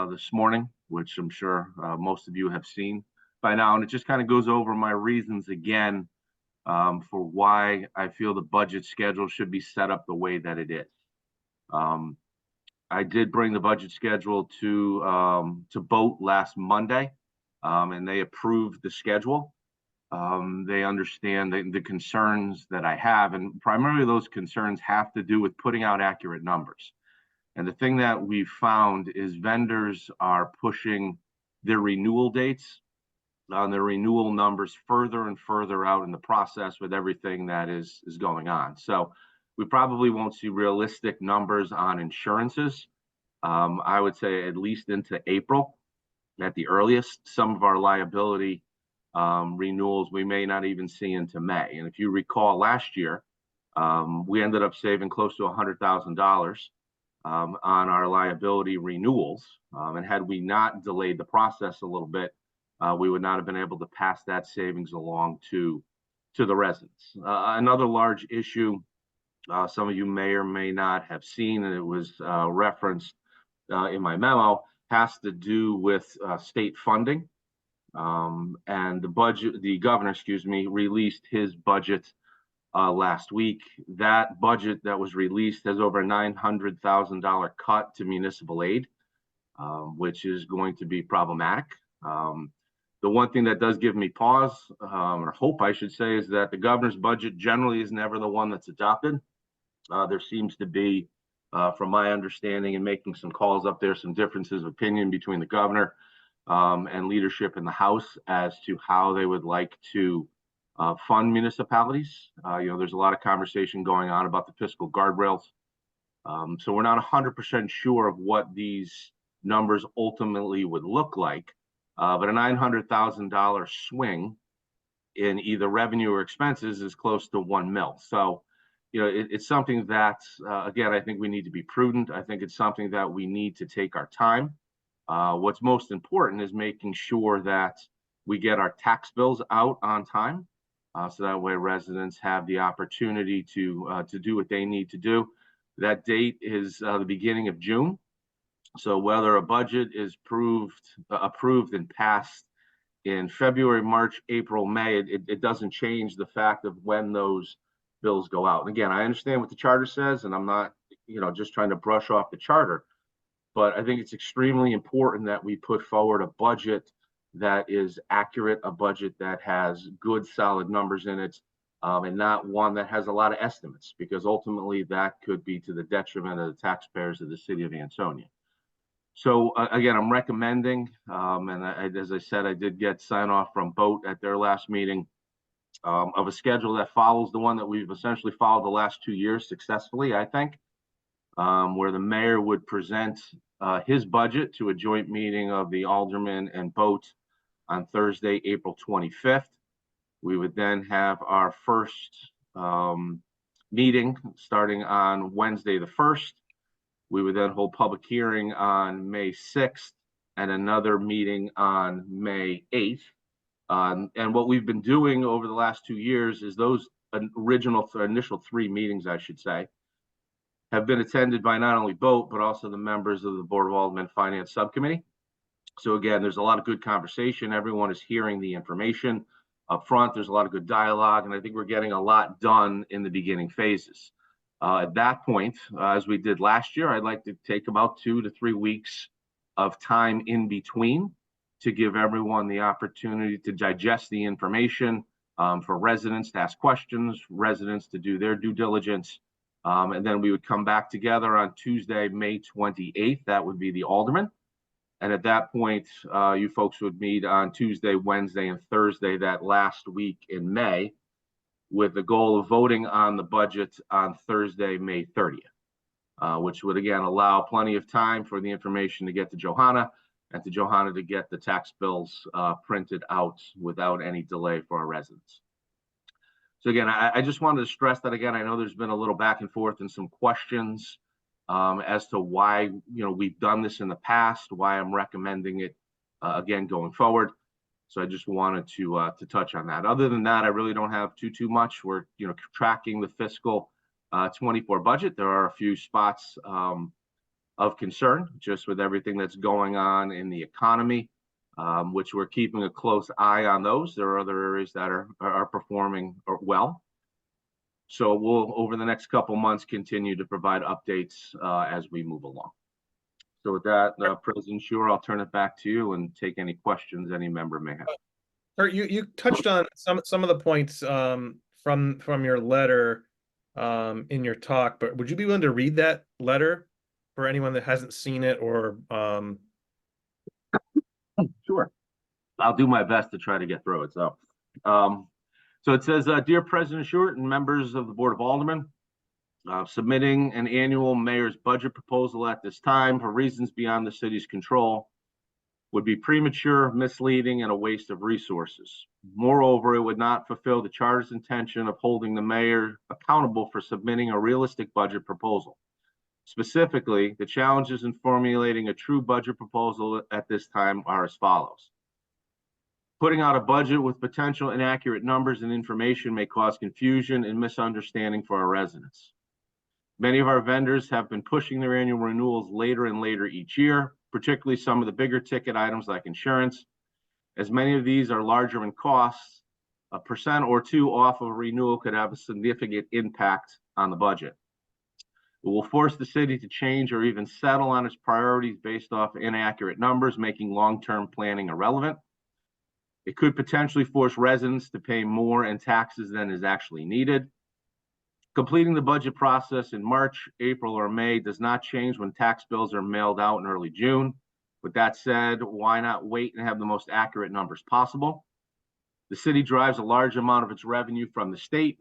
this morning, which I'm sure most of you have seen by now. And it just kind of goes over my reasons again for why I feel the budget schedule should be set up the way that it is. I did bring the budget schedule to BOAT last Monday, and they approved the schedule. They understand the concerns that I have, and primarily those concerns have to do with putting out accurate numbers. And the thing that we've found is vendors are pushing their renewal dates on their renewal numbers further and further out in the process with everything that is going on. So we probably won't see realistic numbers on insurances. I would say at least into April at the earliest. Some of our liability renewals we may not even see into May. And if you recall last year, we ended up saving close to $100,000 on our liability renewals. And had we not delayed the process a little bit, we would not have been able to pass that savings along to the residents. Another large issue, some of you may or may not have seen, and it was referenced in my memo, has to do with state funding. And the governor, released his budget last week. That budget that was released has over a $900,000 cut to municipal aid, which is going to be problematic. The one thing that does give me pause, or hope I should say, is that the governor's budget generally is never the one that's adopted. There seems to be, from my understanding and making some calls up there, some differences of opinion between the governor and leadership in the House as to how they would like to fund municipalities. There's a lot of conversation going on about the fiscal guardrails. So we're not 100% sure of what these numbers ultimately would look like. But a $900,000 swing in either revenue or expenses is close to $1 million. So, it's something that, again, I think we need to be prudent. I think it's something that we need to take our time. What's most important is making sure that we get our tax bills out on time. So that way residents have the opportunity to do what they need to do. That date is the beginning of June. So whether a budget is approved and passed in February, March, April, May, it doesn't change the fact of when those bills go out. And again, I understand what the charter says, and I'm not, just trying to brush off the charter, but I think it's extremely important that we put forward a budget that is accurate, a budget that has good, solid numbers in it, and not one that has a lot of estimates, because ultimately that could be to the detriment of the taxpayers of the city of Ansonia. So again, I'm recommending, and as I said, I did get sign off from BOAT at their last meeting of a schedule that follows the one that we've essentially followed the last 2 years successfully, I think, where the mayor would present his budget to a joint meeting of the Aldermen and BOAT on Thursday, April 25th. We would then have our first meeting starting on Wednesday the 1st. We would then hold public hearing on May 6th and another meeting on May 8th. And what we've been doing over the last 2 years is those initial 3 meetings, I should say, have been attended by not only BOAT, but also the members of the Board of Aldermen Finance Subcommittee. So again, there's a lot of good conversation. Everyone is hearing the information up front. There's a lot of good dialogue, and I think we're getting a lot done in the beginning phases. At that point, as we did last year, I'd like to take about 2 to 3 weeks of time in between to give everyone the opportunity to digest the information, for residents to ask questions, residents to do their due diligence. And then we would come back together on Tuesday, May 28th. That would be the Alderman. And at that point, you folks would meet on Tuesday, Wednesday, and Thursday that last week in May, with the goal of voting on the budget on Thursday, May 30th, which would again allow plenty of time for the information to get to Johanna and to Johanna to get the tax bills printed out without any delay for our residents. So again, I just wanted to stress that again. I know there's been a little back and forth and some questions as to why we've done this in the past, why I'm recommending it again going forward. So I just wanted to touch on that. Other than that, I really don't have too much. We're tracking the fiscal 24 budget. There are a few spots of concern just with everything that's going on in the economy. which we're keeping a close eye on those. There are other areas that are performing well. So we'll, over the next couple months, continue to provide updates as we move along. So with that, President Schuer, I'll turn it back to you and take any questions any member may have. Kurt, you touched on some of the points from your letter in your talk, but would you be willing to read that letter for anyone that hasn't seen it or Sure. I'll do my best to try to get through it. So it says, Dear President Short and members of the Board of Aldermen, submitting an annual mayor's budget proposal at this time for reasons beyond the city's control would be premature, misleading, and a waste of resources. Moreover, it would not fulfill the charter's intention of holding the mayor accountable for submitting a realistic budget proposal. Specifically, the challenges in formulating a true budget proposal at this time are as follows. Putting out a budget with potential inaccurate numbers and information may cause confusion and misunderstanding for our residents. Many of our vendors have been pushing their annual renewals later and later each year, particularly some of the bigger ticket items like insurance. As many of these are larger in costs, 1% or 2% off of a renewal could have a significant impact on the budget. It will force the city to change or even settle on its priorities based off inaccurate numbers, making long-term planning irrelevant. It could potentially force residents to pay more in taxes than is actually needed. Completing the budget process in March, April, or May does not change when tax bills are mailed out in early June. With that said, why not wait and have the most accurate numbers possible? The city drives a large amount of its revenue from the state.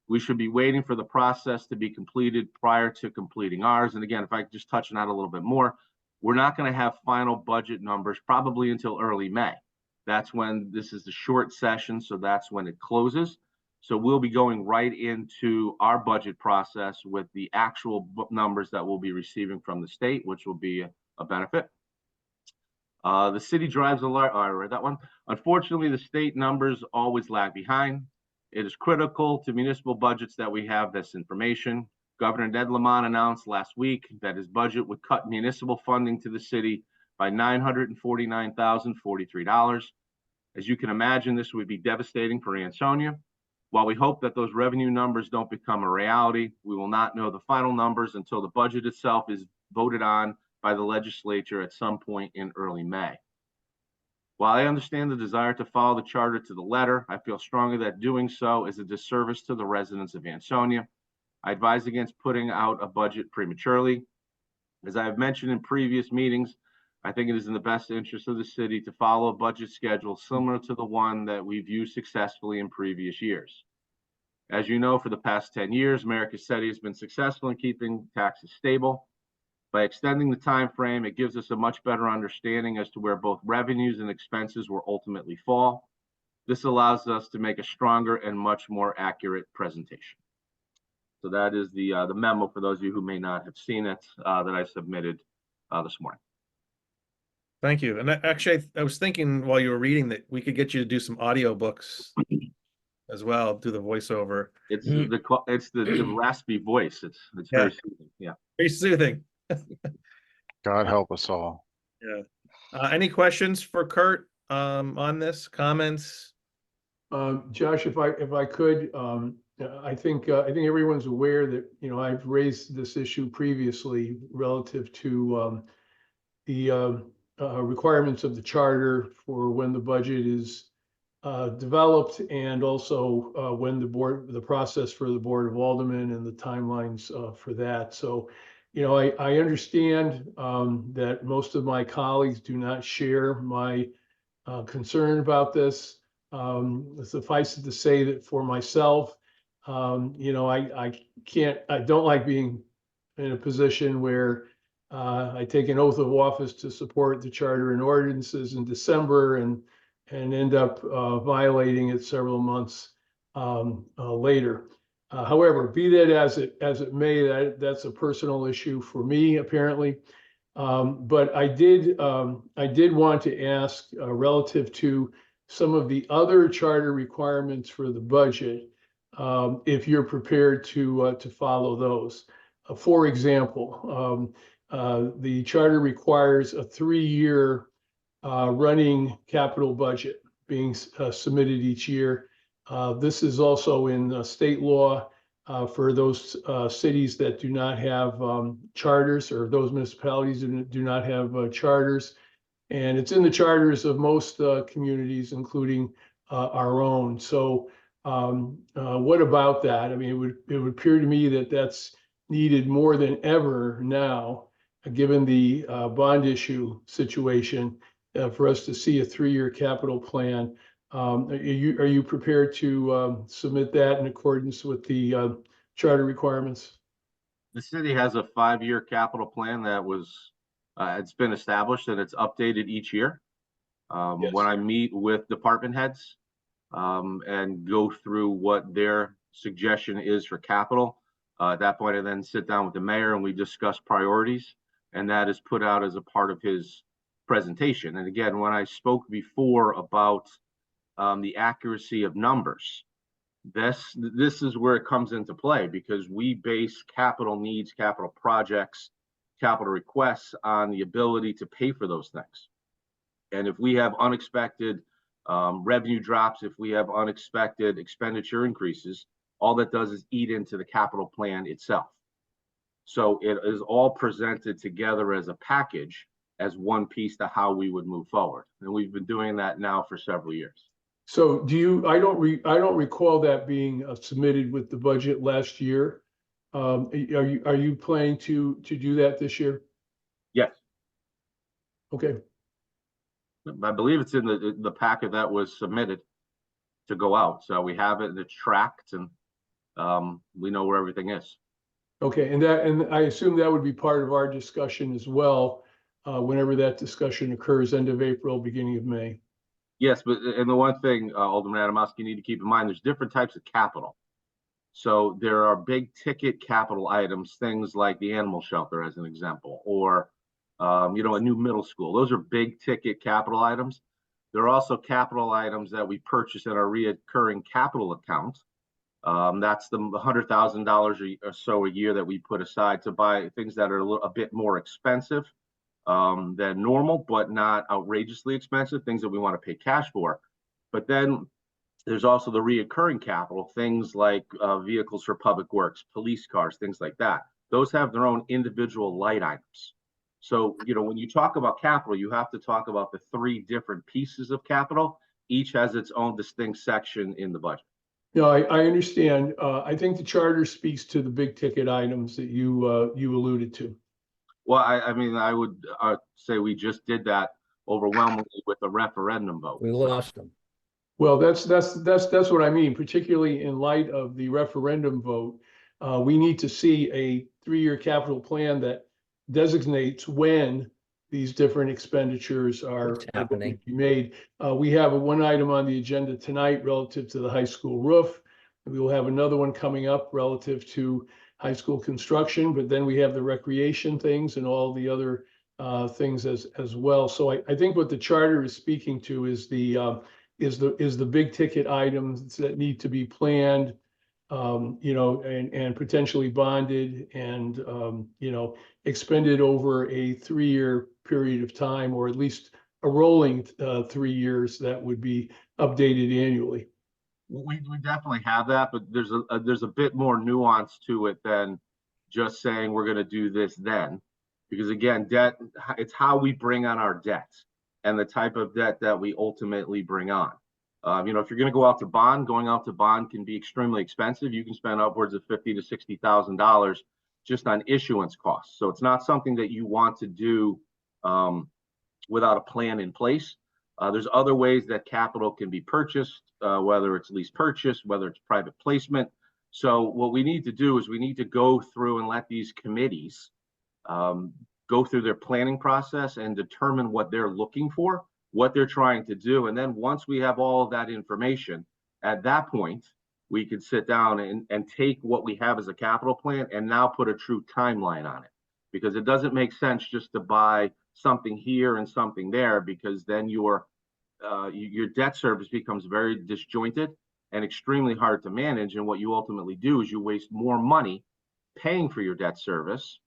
We should be waiting for the process to be completed prior to completing ours. And again, if I could just touch on that a little bit more, we're not going to have final budget numbers probably until early May. That's when this is the short session, so that's when it closes. So we'll be going right into our budget process with the actual numbers that we'll be receiving from the state, which will be a benefit. The city drives a large, I read that one. Unfortunately, the state numbers always lag behind. It is critical to municipal budgets that we have this information. Governor Ned Lamont announced last week that his budget would cut municipal funding to the city by $949,043. As you can imagine, this would be devastating for Ansonia. While we hope that those revenue numbers don't become a reality, we will not know the final numbers until the budget itself is voted on by the legislature at some point in early May. While I understand the desire to follow the charter to the letter, I feel strongly that doing so is a disservice to the residents of Ansonia. I advise against putting out a budget prematurely. As I have mentioned in previous meetings, I think it is in the best interest of the city to follow a budget schedule similar to the one that we've used successfully in previous years. As you know, for the past 10 years, Mayor Cassetti has been successful in keeping taxes stable. By extending the time frame, it gives us a much better understanding as to where both revenues and expenses will ultimately fall. This allows us to make a stronger and much more accurate presentation. So that is the memo for those of you who may not have seen it that I submitted this morning. Thank you. And actually, I was thinking while you were reading that we could get you to do some audiobooks as well, do the voiceover. It's the raspy voice. It's very soothing. Yeah. Very soothing. God help us all. Yeah. Any questions for Kurt on this? Comments? Josh, if I could, I think everyone's aware that, I've raised this issue previously relative to the requirements of the charter for when the budget is developed, and also when the process for the Board of Aldermen and the timelines for that. So, I understand that most of my colleagues do not share my concern about this. Suffice it to say that for myself, I don't like being in a position where I take an oath of office to support the charter and ordinances in December and end up violating it several months later. However, be that as it may, that's a personal issue for me, apparently. But I did want to ask relative to some of the other charter requirements for the budget, if you're prepared to follow those. For example, the charter requires a 3-year running capital budget being submitted each year. This is also in state law for those cities that do not have charters, or those municipalities that do not have charters. And it's in the charters of most communities, including our own. So what about that? I mean, it would appear to me that that's needed more than ever now, given the bond issue situation, for us to see a 3-year capital plan. Are you prepared to submit that in accordance with the charter requirements? The city has a 5-year capital plan that was, it's been established and it's updated each year. Yes. When I meet with department heads and go through what their suggestion is for capital, at that point I then sit down with the mayor and we discuss priorities, and that is put out as a part of his presentation. And again, when I spoke before about the accuracy of numbers, this is where it comes into play, because we base capital needs, capital projects, capital requests on the ability to pay for those things. And if we have unexpected revenue drops, if we have unexpected expenditure increases, all that does is eat into the capital plan itself. So it is all presented together as a package, as one piece to how we would move forward. And we've been doing that now for several years. So I don't recall that being submitted with the budget last year. Are you planning to do that this year? Yes. Okay. I believe it's in the packet that was submitted to go out. So we have it and it's tracked, and we know where everything is. Okay, and I assume that would be part of our discussion as well, whenever that discussion occurs, end of April, beginning of May. Yes, but and the one thing, Alderman Adamowski, you need to keep in mind, there's different types of capital. So there are big ticket capital items, things like the animal shelter, as an example, or a new middle school. Those are big ticket capital items. There are also capital items that we purchase in our reoccurring capital account. That's the $100,000 or so a year that we put aside to buy things that are a bit more expensive than normal, but not outrageously expensive, things that we want to pay cash for. But then there's also the reoccurring capital, things like vehicles for public works, police cars, things like that. Those have their own individual light items. So, when you talk about capital, you have to talk about the 3 different pieces of capital. Each has its own distinct section in the budget. No, I understand. I think the charter speaks to the big ticket items that you alluded to. Well, I would say we just did that overwhelmingly with the referendum vote. We lost them. Well, that's what I mean, particularly in light of the referendum vote. We need to see a 3-year capital plan that designates when these different expenditures are going to be made. We have one item on the agenda tonight relative to the high school roof. We will have another one coming up relative to high school construction, but then we have the recreation things and all the other things as well. So I think what the charter is speaking to is the big ticket items that need to be planned, and potentially bonded and, expended over a 3-year period of time, or at least a rolling 3 years that would be updated annually. We definitely have that, but there's a bit more nuance to it than just saying we're going to do this then, because again, debt, it's how we bring on our debt and the type of debt that we ultimately bring on. If you're going to go out to bond, going out to bond can be extremely expensive. You can spend upwards of $50,000 to $60,000 just on issuance costs. So it's not something that you want to do without a plan in place. There's other ways that capital can be purchased, whether it's lease purchase, whether it's private placement. So what we need to do is we need to go through and let these committees go through their planning process and determine what they're looking for, what they're trying to do. And then once we have all of that information, at that point, we could sit down and take what we have as a capital plan and now put a true timeline on it. Because it doesn't make sense just to buy something here and something there, because then your debt service becomes very disjointed and extremely hard to manage. And what you ultimately do is you waste more money paying for your debt service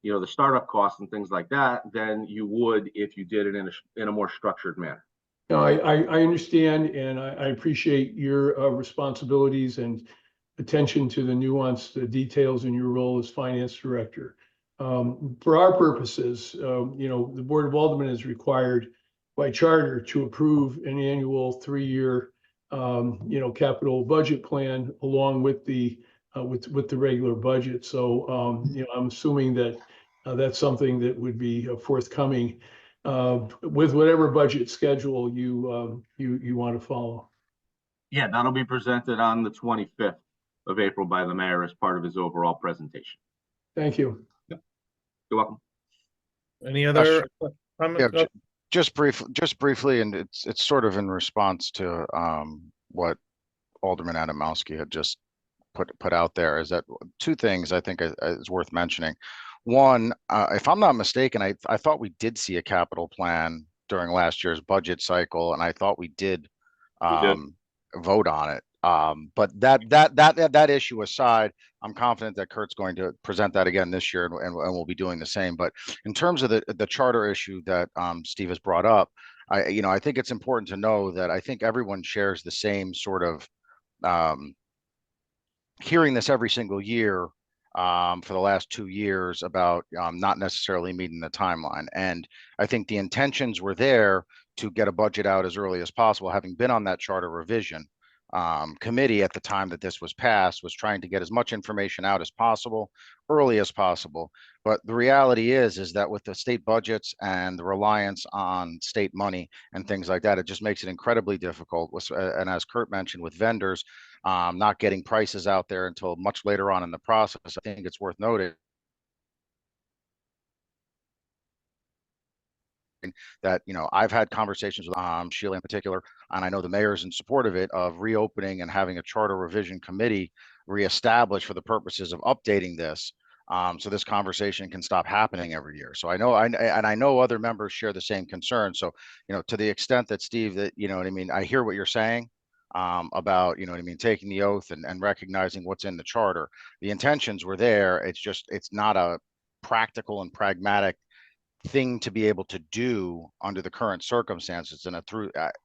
the startup costs and things like that than you would if you did it in a more structured manner. No, I understand, and I appreciate your responsibilities and attention to the nuanced details in your role as finance director. For our purposes, the Board of Aldermen is required by charter to approve an annual 3-year, capital budget plan along with the regular budget. So, I'm assuming that that's something that would be forthcoming with whatever budget schedule you want to follow. Yeah, that'll be presented on the 25th of April by the mayor as part of his overall presentation. Thank you. You're welcome. Any other comments? Yeah, just briefly, and it's sort of in response to what Alderman Adamowski had just put out there, is that two things I think is worth mentioning. One, if I'm not mistaken, I thought we did see a capital plan during last year's budget cycle, and I thought we did vote on it. But that issue aside, I'm confident that Kurt's going to present that again this year, and we'll be doing the same. But in terms of the charter issue that Steve has brought up, I think it's important to know that I think everyone shares the same sort of hearing this every single year for the last 2 years about not necessarily meeting the timeline. And I think the intentions were there to get a budget out as early as possible. Having been on that charter revision committee at the time that this was passed, was trying to get as much information out as possible, early as possible. But the reality is that with the state budgets and the reliance on state money and things like that, it just makes it incredibly difficult. And as Kurt mentioned, with vendors not getting prices out there until much later on in the process, I think it's worth noting that, I've had conversations with Sheila in particular, and I know the mayor's in support of it, of reopening and having a charter revision committee reestablished for the purposes of updating this, so this conversation can stop happening every year. So I know other members share the same concern. So, to the extent that Steve, that, I hear what you're saying about, taking the oath and recognizing what's in the charter. The intentions were there. It's not a practical and pragmatic thing to be able to do under the current circumstances, and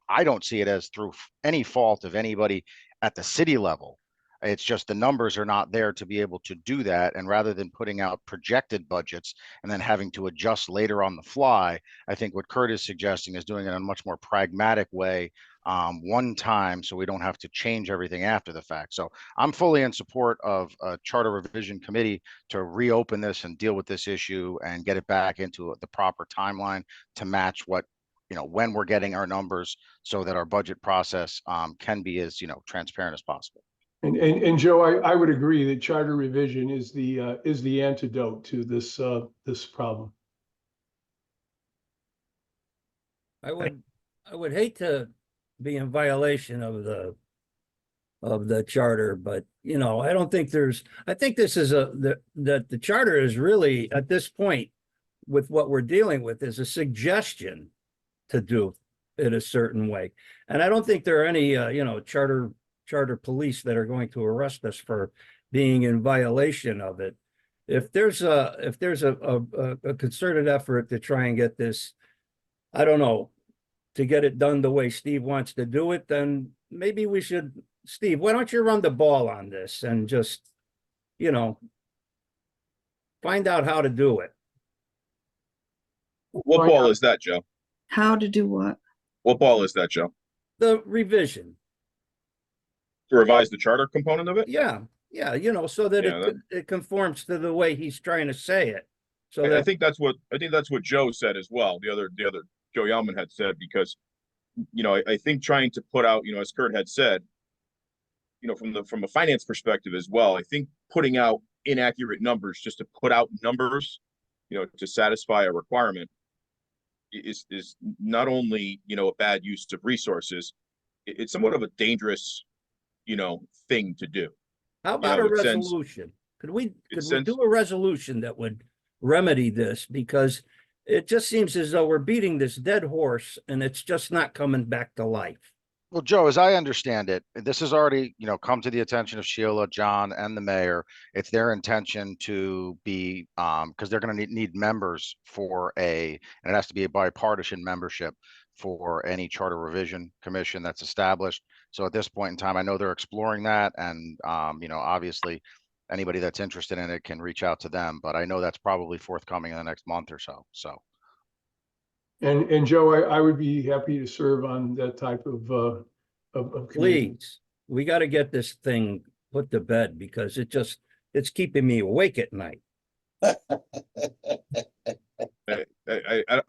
I don't see it as through any fault of anybody at the city level. It's just the numbers are not there to be able to do that, and rather than putting out projected budgets and then having to adjust later on the fly, I think what Kurt is suggesting is doing it in a much more pragmatic way, one time, so we don't have to change everything after the fact. So I'm fully in support of a charter revision committee to reopen this and deal with this issue and get it back into the proper timeline to match what, when we're getting our numbers, so that our budget process can be as, transparent as possible. And Joe, I would agree that charter revision is the antidote to this problem. I would hate to be in violation of the charter, but I don't think I think this is that the charter is really, at this point, with what we're dealing with, is a suggestion to do it a certain way. And I don't think there are any charter police that are going to arrest us for being in violation of it. If there's a concerted effort to try and get this, I don't know, to get it done the way Steve wants to do it, then maybe we should, Steve, why don't you run the ball on this and just, find out how to do it. What ball is that, Joe? How to do what? What ball is that, Joe? The revision. To revise the charter component of it? Yeah, so that it conforms to the way he's trying to say it. So I think that's what Joe said as well. The other Joe Yellman had said, because I think trying to put out, as Kurt had said, from a finance perspective as well, I think putting out inaccurate numbers just to put out numbers, to satisfy a requirement is not only, a bad use of resources, it's somewhat of a dangerous, thing to do. How about a resolution? Could we do a resolution that would remedy this? Because it just seems as though we're beating this dead horse and it's just not coming back to life. Well, Joe, as I understand it, this has already, come to the attention of Sheila, John, and the mayor. It's their intention to be, because they're going to need members and it has to be a bipartisan membership for any charter revision commission that's established. So at this point in time, I know they're exploring that, and obviously, anybody that's interested in it can reach out to them. But I know that's probably forthcoming in the next month or so. So. And Joe, I would be happy to serve on that type of committee. Please, we got to get this thing put to bed because it's keeping me awake at night. I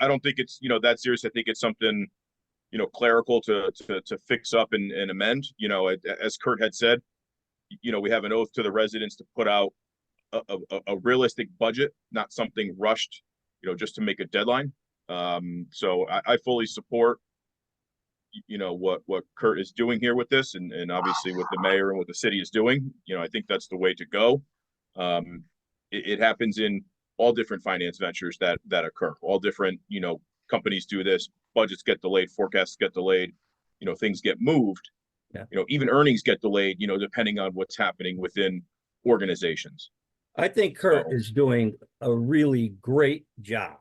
don't think it's, that serious. I think it's something, clerical to fix up and amend. As Kurt had said, we have an oath to the residents to put out a realistic budget, not something rushed, just to make a deadline. So I fully support, what Kurt is doing here with this, and obviously what the mayor and what the city is doing. I think that's the way to go. It happens in all different finance ventures that occur. All different, companies do this. Budgets get delayed, forecasts get delayed, things get moved. Yeah. Even earnings get delayed, depending on what's happening within organizations. I think Kurt is doing a really great job.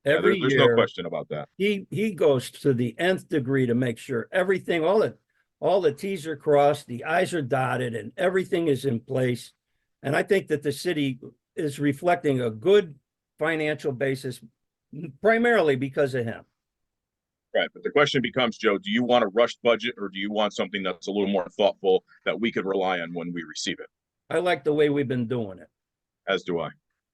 Every There's year, no question about that. He goes to the nth degree to make sure everything, all the T's are crossed, the I's are dotted, and everything is in place. And I think that the city is reflecting a good financial basis, primarily because of him. Right. But the question becomes, Joe, do you want a rushed budget, or do you want something that's a little more thoughtful that we could rely on when we receive it? I like the way we've been doing it. As do I.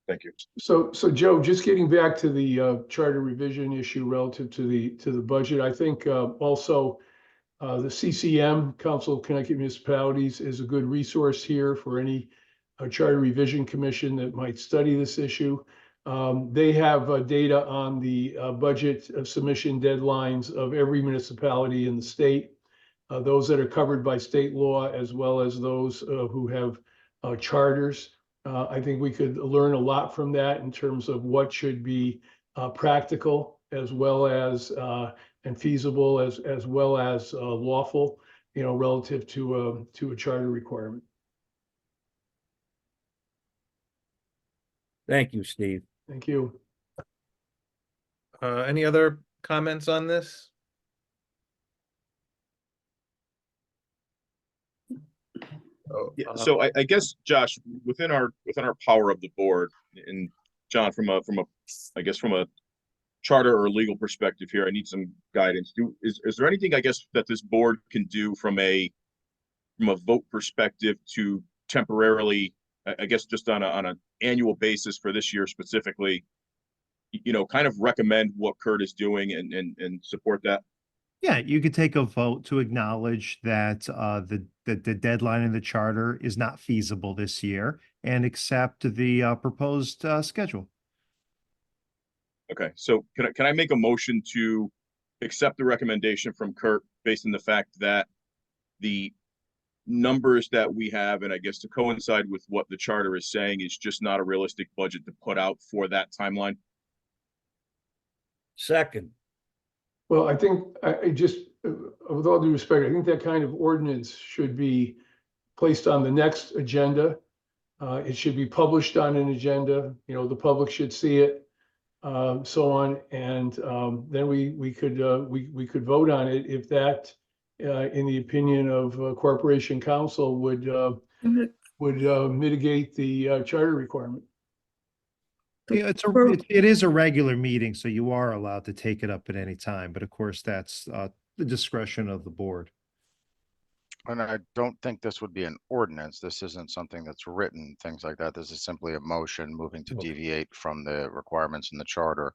Thank you. So Joe, just getting back to the charter revision issue relative to the budget, I think also the CCM, Council of Connecticut Municipalities, is a good resource here for any charter revision commission that might study this issue. They have data on the budget submission deadlines of every municipality in the state, those that are covered by state law, as well as those who have charters. I think we could learn a lot from that in terms of what should be practical, as well as and feasible, as well as lawful, relative to a charter requirement. Thank you, Steve. Thank you. Any other comments on this? Yeah, so I guess, Josh, within our power of the board, and John, from a charter or legal perspective here, I need some guidance. Is there anything, I guess, that this board can do from a vote perspective to temporarily, I guess, just on an annual basis for this year specifically, kind of recommend what Kurt is doing and support that? Yeah, you could take a vote to acknowledge that the deadline in the charter is not feasible this year and accept the proposed schedule. Okay, so can I make a motion to accept the recommendation from Kurt based on the fact that the numbers that we have, and I guess to coincide with what the charter is saying, is just not a realistic budget to put out for that timeline? Second. Well, I think I just, with all due respect, I think that kind of ordinance should be placed on the next agenda. It should be published on an agenda, the public should see it, so on. And then we could vote on it if that, in the opinion of Corporation Council, would mitigate the charter requirement. Yeah, it is a regular meeting, so you are allowed to take it up at any time. But of course, that's the discretion of the board. And I don't think this would be an ordinance. This isn't something that's written, things like that. This is simply a motion moving to deviate from the requirements in the charter,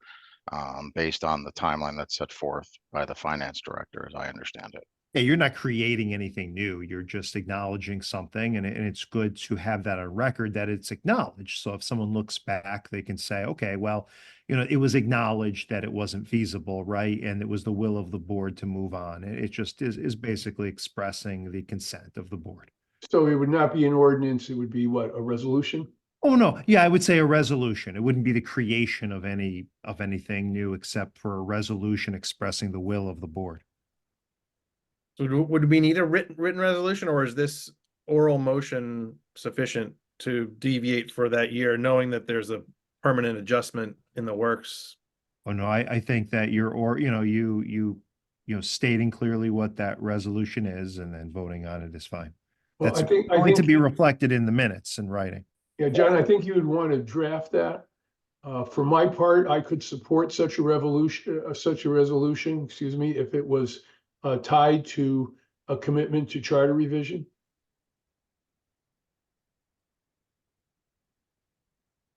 based on the timeline that's set forth by the finance director, as I understand it. Yeah, you're not creating anything new. You're just acknowledging something, and it's good to have that on record that it's acknowledged. So if someone looks back, they can say, okay, well, it was acknowledged that it wasn't feasible, right? And it was the will of the board to move on. It just is basically expressing the consent of the board. So it would not be an ordinance, it would be what, a resolution? Oh, no. Yeah, I would say a resolution. It wouldn't be the creation of anything new, except for a resolution expressing the will of the board. So would we need a written resolution, or is this oral motion sufficient to deviate for that year, knowing that there's a permanent adjustment in the works? Oh, no, I think that you stating clearly what that resolution is and then voting on it is fine. Well, That's I think going to be reflected in the minutes and writing. Yeah, John, I think you would want to draft that. For my part, I could support such a resolution, excuse me, if it was tied to a commitment to charter revision.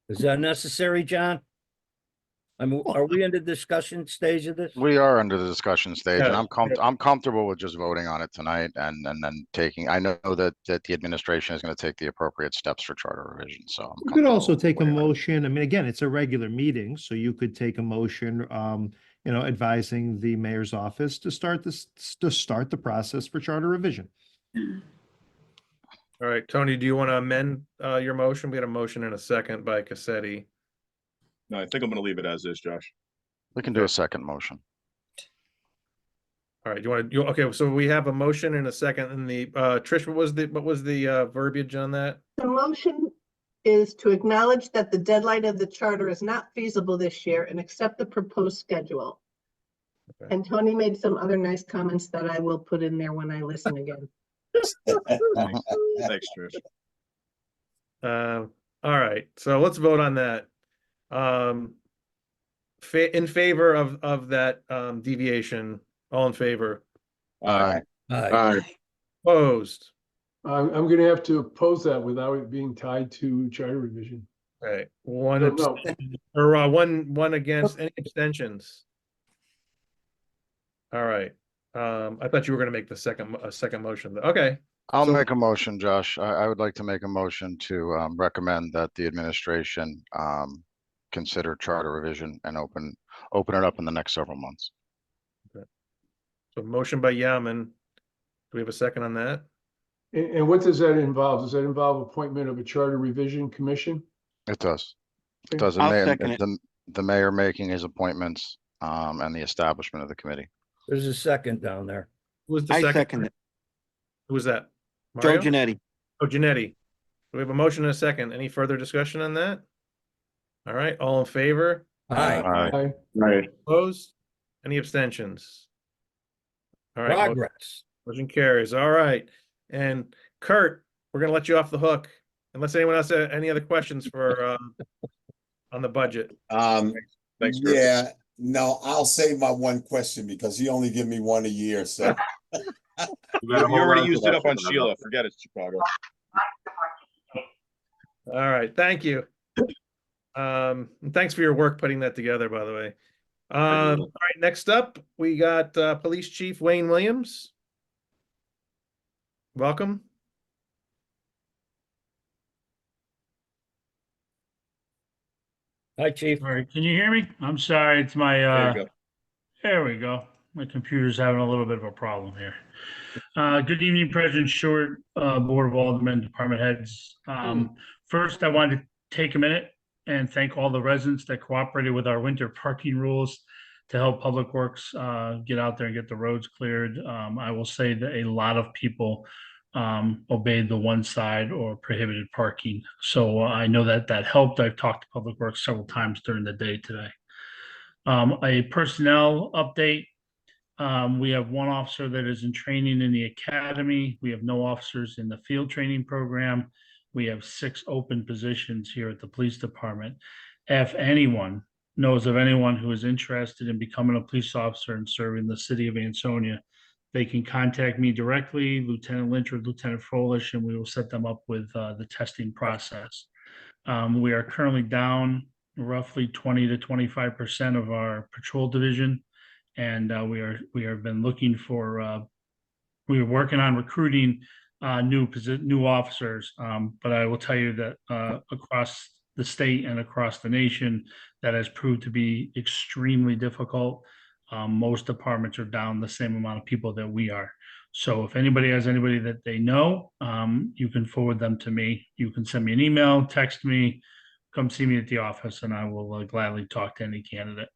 Is that necessary, John? I mean, are we in the discussion stage of this? We are under the discussion stage, and Yeah. I'm comfortable with just voting on it tonight and then taking, I know that the administration is going to take the appropriate steps for charter revision, so. I'm You could also comfortable take a waiting. motion. I mean, again, it's a regular meeting, so you could take a motion, advising the mayor's office to start the process for charter revision. All right, Tony, do you want to amend your motion? We had a motion and a second by Cassetti. No, I think I'm gonna leave it as is, Josh. We can do a second motion. All right, okay, so we have a motion and a second, and the Trish, what was the verbiage on that? The motion is to acknowledge that the deadline of the charter is not feasible this year and accept the proposed schedule. Okay. And Tony made some other nice comments that I will put in there when I listen again. Thanks, Trish. All right, so let's vote on that. In favor of that deviation, all in favor? Aye. Opposed? I'm going to have to oppose that without it being tied to charter revision. Okay, one No, abstention, or one against. Any abstentions? All right, I thought you were going to make the second motion. Okay. I'll So- make a motion, Josh. I would like to make a motion to recommend that the administration consider charter revision and open it up in the next several months. So motion by Yaman. Do we have a second on that? And what does that involve? Does that involve appointment of a charter revision commission? It does. It Okay. does. I'll second it. The mayor making his appointments and the establishment of the committee. There's a second down there. Who was the I second? second it. Who was that? Joe Mario? Genetti. Oh, Janetti. We have a motion and a second. Any further discussion on that? All right, all in favor? Aye. Aye. Opposed? Any abstentions? All right, Progress. motion carries. All right. And Kurt, we're gonna let you off the hook unless anyone else has any other questions for on the budget. Thanks, Chris. Yeah, no, I'll save my one question because you only give me one a year, so. You already used it up on Sheila. Forget it, Chicago. All right, thank you. And thanks for your work putting that together, by the way. All right, next up, we got Police Chief Wayne Williams. Welcome. Hi, Chief. All right, can you hear me? I'm sorry, it's my, There you go. there we go. My computer's having a little bit of a problem here. Good evening, President Short, Board of Aldermen, Department Heads. First, I wanted to take a minute and thank all the residents that cooperated with our winter parking rules to help Public Works get out there and get the roads cleared. I will say that a lot of people obeyed the one side or prohibited parking. So I know that that helped. I've talked to Public Works several times during the day today. A personnel update. We have one officer that is in training in the academy. We have no officers in the field training program. We have 6 open positions here at the police department. If anyone knows of anyone who is interested in becoming a police officer and serving the city of Ansonia, they can contact me directly, Lieutenant Lynch or Lieutenant Froelich, and we will set them up with the testing process. We are currently down roughly 20 to 25% of our patrol division. And we have been looking for, we are working on recruiting new officers. But I will tell you that across the state and across the nation, that has proved to be extremely difficult. Most departments are down the same amount of people that we are. So if anybody has anybody that they know, you can forward them to me. You can send me an email, text me, come see me at the office, and I will gladly talk to any candidate.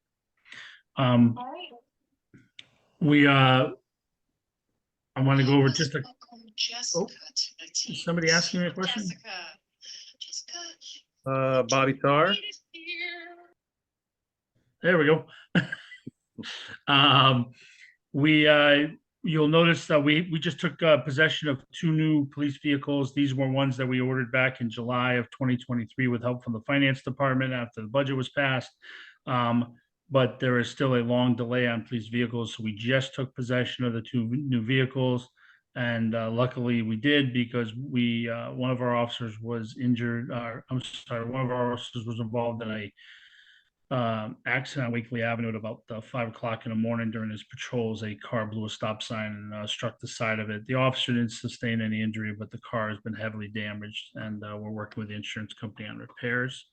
We our I want to go over just a, oh, is somebody asking me a question? Bobby Tarr. There we go. You'll notice that we just took possession of 2 new police vehicles. These were ones that we ordered back in July of 2023 with help from the finance department after the budget was passed. But there is still a long delay on police vehicles, so we just took possession of the 2 new vehicles. And luckily we did, because one of our officers was injured, one of our officers was involved in a accident on Wakely Avenue at about 5 o'clock in the morning during his patrols. A car blew a stop sign and struck the side of it. The officer didn't sustain any injury, but the car has been heavily damaged, and we're working with the insurance company on repairs.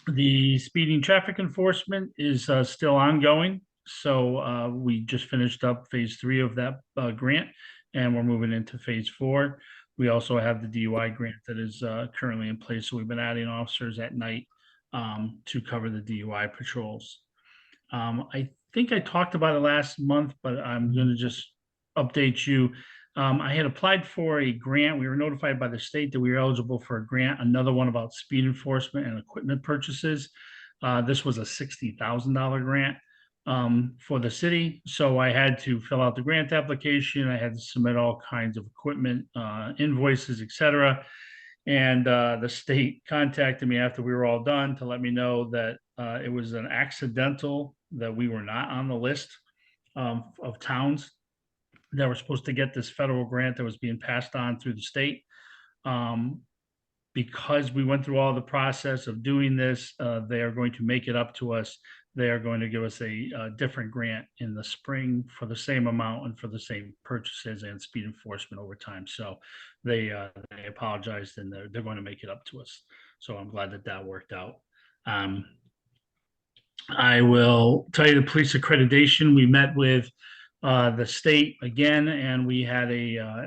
The speeding traffic enforcement is still ongoing. So we just finished up phase 3 of that grant, and we're moving into phase 4. We also have the DUI grant that is currently in place. So we've been adding officers at night to cover the DUI patrols. I think I talked about it last month, but I'm going to just update you. I had applied for a grant. We were notified by the state that we were eligible for a grant, another one about speed enforcement and equipment purchases. This was a $60,000 grant for the city. So I had to fill out the grant application. I had to submit all kinds of equipment, invoices, etc. And the state contacted me after we were all done to let me know that it was an accidental, that we were not on the list of towns that were supposed to get this federal grant that was being passed on through the state. Because we went through all the process of doing this, they are going to make it up to us. They are going to give us a different grant in the spring for the same amount and for the same purchases and speed enforcement over time. So they apologized, and they're going to make it up to us. So I'm glad that that worked out. I will tell you the police accreditation. We met with the state again, and we had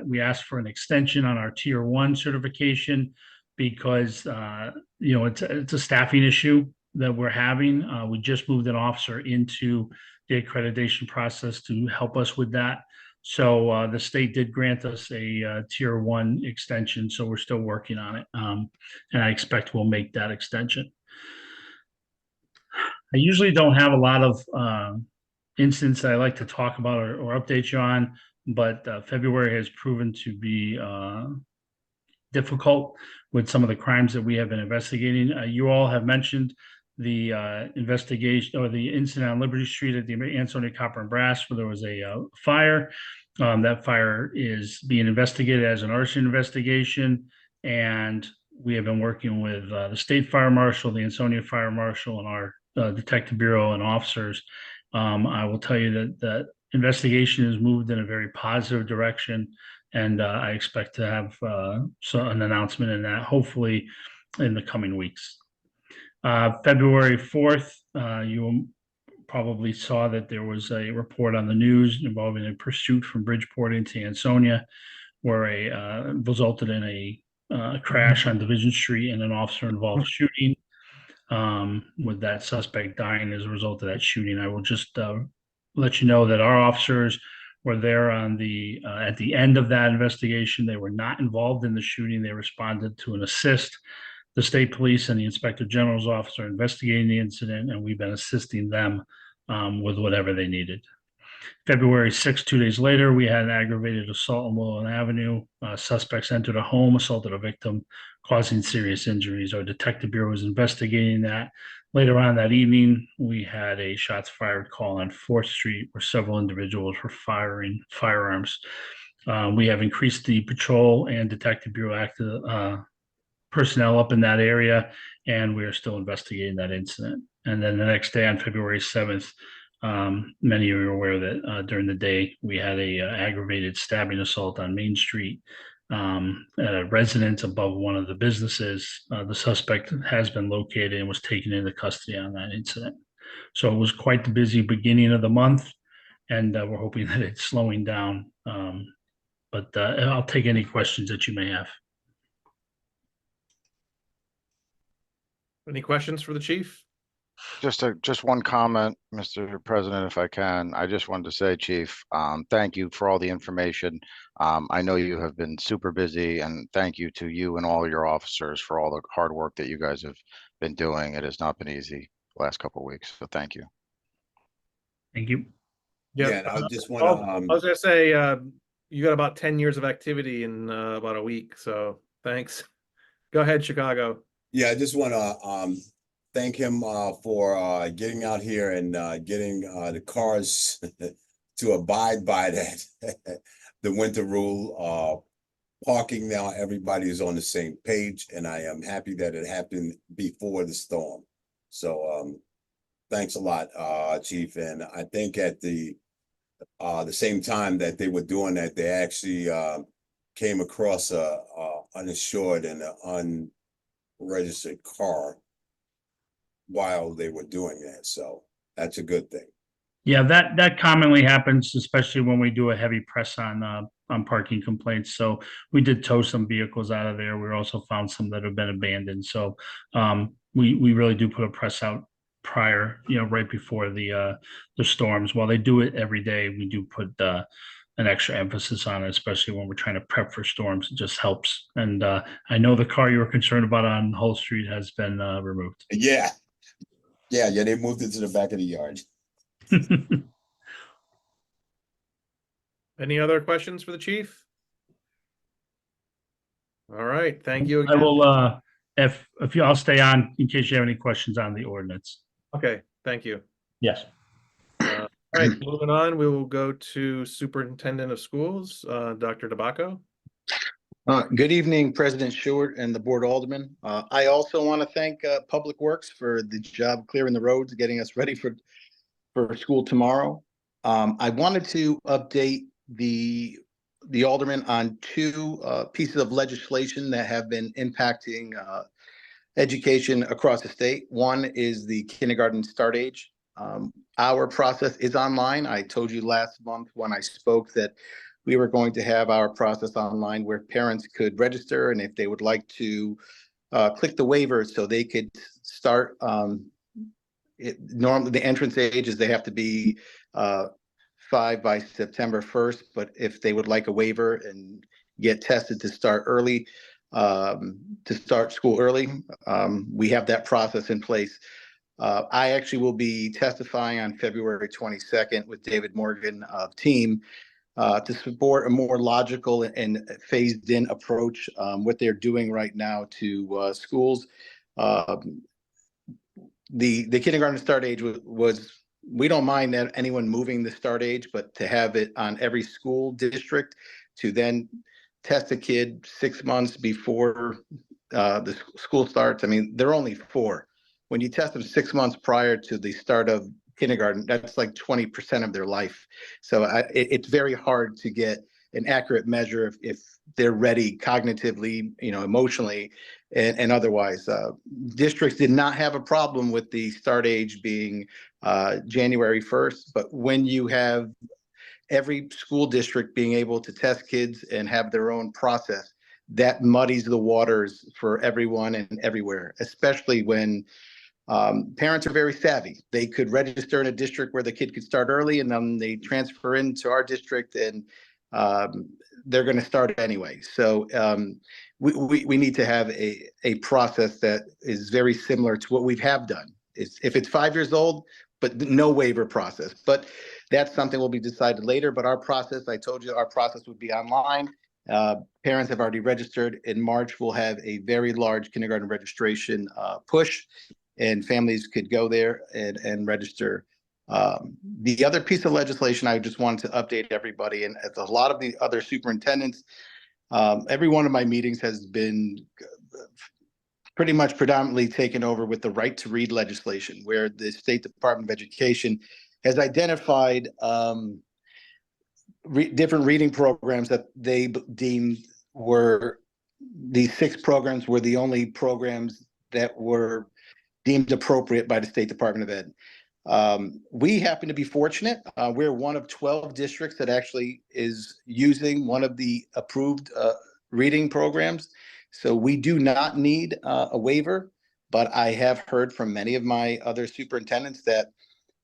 we asked for an extension on our tier 1 certification because it's a staffing issue that we're having. We just moved an officer into the accreditation process to help us with that. So the state did grant us a tier 1 extension, so we're still working on it, and I expect we'll make that extension. I usually don't have a lot of incidents that I like to talk about or update you on, but February has proven to be difficult with some of the crimes that we have been investigating. You all have mentioned the investigation or the incident on Liberty Street at the Ansonia Copper and Brass, where there was a fire. That fire is being investigated as an arson investigation, and we have been working with the state fire marshal, the Ansonia fire marshal, and our detective bureau and officers. I will tell you that that investigation has moved in a very positive direction, and I expect to have an announcement in that hopefully in the coming weeks. February 4th, you probably saw that there was a report on the news involving a pursuit from Bridgeport into Ansonia, where resulted in a crash on Division Street and an officer-involved shooting, with that suspect dying as a result of that shooting. I will just let you know that our officers were there at the end of that investigation. They were not involved in the shooting. They responded to an assist the state police and the inspector general's office are investigating the incident, and we've been assisting them with whatever they needed. February 6th, 2 days later, we had an aggravated assault on Willow Avenue. Suspects entered a home, assaulted a victim, causing serious injuries. Our detective bureau was investigating that. Later on that evening, we had a shots fired call on 4th Street where several individuals were firing firearms. We have increased the patrol and detective bureau active personnel up in that area, and we are still investigating that incident. And then the next day on February 7th, many of you are aware that during the day we had a aggravated stabbing assault on Main Street at a residence above one of the businesses. The suspect has been located and was taken into custody on that incident. So it was quite the busy beginning of the month, and we're hoping that it's slowing down. But I'll take any questions that you may have. Any questions for the chief? Just one comment, Mr. President, if I can. I just wanted to say, Chief, thank you for all the information. I know you have been super busy, and thank you to you and all your officers for all the hard work that you guys have been doing. It has not been easy the last couple of weeks, so thank you. Thank you. Yeah, Yeah, and I just I want was gonna say, you got about 10 years of activity in about a week, so thanks. Go ahead, Chicago. yeah, I just want to thank him for getting out here and getting the cars to abide by that the winter rule. Parking now, everybody is on the same page, and I am happy that it happened before the storm. So thanks a lot, Chief. And I think at the same time that they were doing that, they actually came across a uninsured and an unregistered car while they were doing that. So that's a good thing. Yeah, that commonly happens, especially when we do a heavy press on parking complaints. So we did tow some vehicles out of there. We also found some that have been abandoned. So we really do put a press out prior, right before the storms. While they do it every day, we do put an extra emphasis on it, especially when we're trying to prep for storms. It just helps. And I know the car you were concerned about on Hull Street has been removed. Yeah. They moved it to the back of the yard. Any other questions for the chief? All right, thank you I again. will, if I'll stay on in case you have any questions on the ordinance. Okay, thank you. Yes. All right, moving on, we will go to Superintendent of Schools, Dr. DeBacco. Good evening, President Stewart and the Board of Aldermen. I also want to thank Public Works for the job clearing the roads, getting us ready for school tomorrow. I wanted to update the Aldermen on two pieces of legislation that have been impacting education across the state. One is the kindergarten start age. Our process is online. I told you last month when I spoke that we were going to have our process online where parents could register, and if they would like to click the waiver so they could start. Normally, the entrance age is they have to be 5 by September 1st, but if they would like a waiver and get tested to start early, to start school early, we have that process in place. I actually will be testifying on February 22nd with David Morgan of team to support a more logical and phased-in approach, what they're doing right now to schools. The kindergarten start age was we don't mind that anyone moving the start age, but to have it on every school district to then test a kid 6 months before the school starts. I mean, they're only 4. When you test them 6 months prior to the start of kindergarten, that's like 20% of their life. So it's very hard to get an accurate measure if they're ready cognitively, emotionally, and otherwise. Districts did not have a problem with the start age being January 1st, but when you have every school district being able to test kids and have their own process, that muddies the waters for everyone and everywhere, especially when parents are very savvy. They could register in a district where the kid could start early, and then they transfer into our district, and they're going to start anyway. So we need to have a process that is very similar to what we have done. If it's 5 years old, but no waiver process. But that's something will be decided later. But our process, I told you, our process would be online. Parents have already registered. In March, we'll have a very large kindergarten registration push, and families could go there and register. The other piece of legislation I just wanted to update everybody, and as a lot of the other superintendents, every one of my meetings has been pretty much predominantly taken over with the right to read legislation, where the State Department of Education has identified different reading programs that they deemed were, these 6 programs were the only programs that were deemed appropriate by the State Department of Ed. We happen to be fortunate. We're one of 12 districts that actually is using one of the approved reading programs. So we do not need a waiver. but I have heard from many of my other superintendents that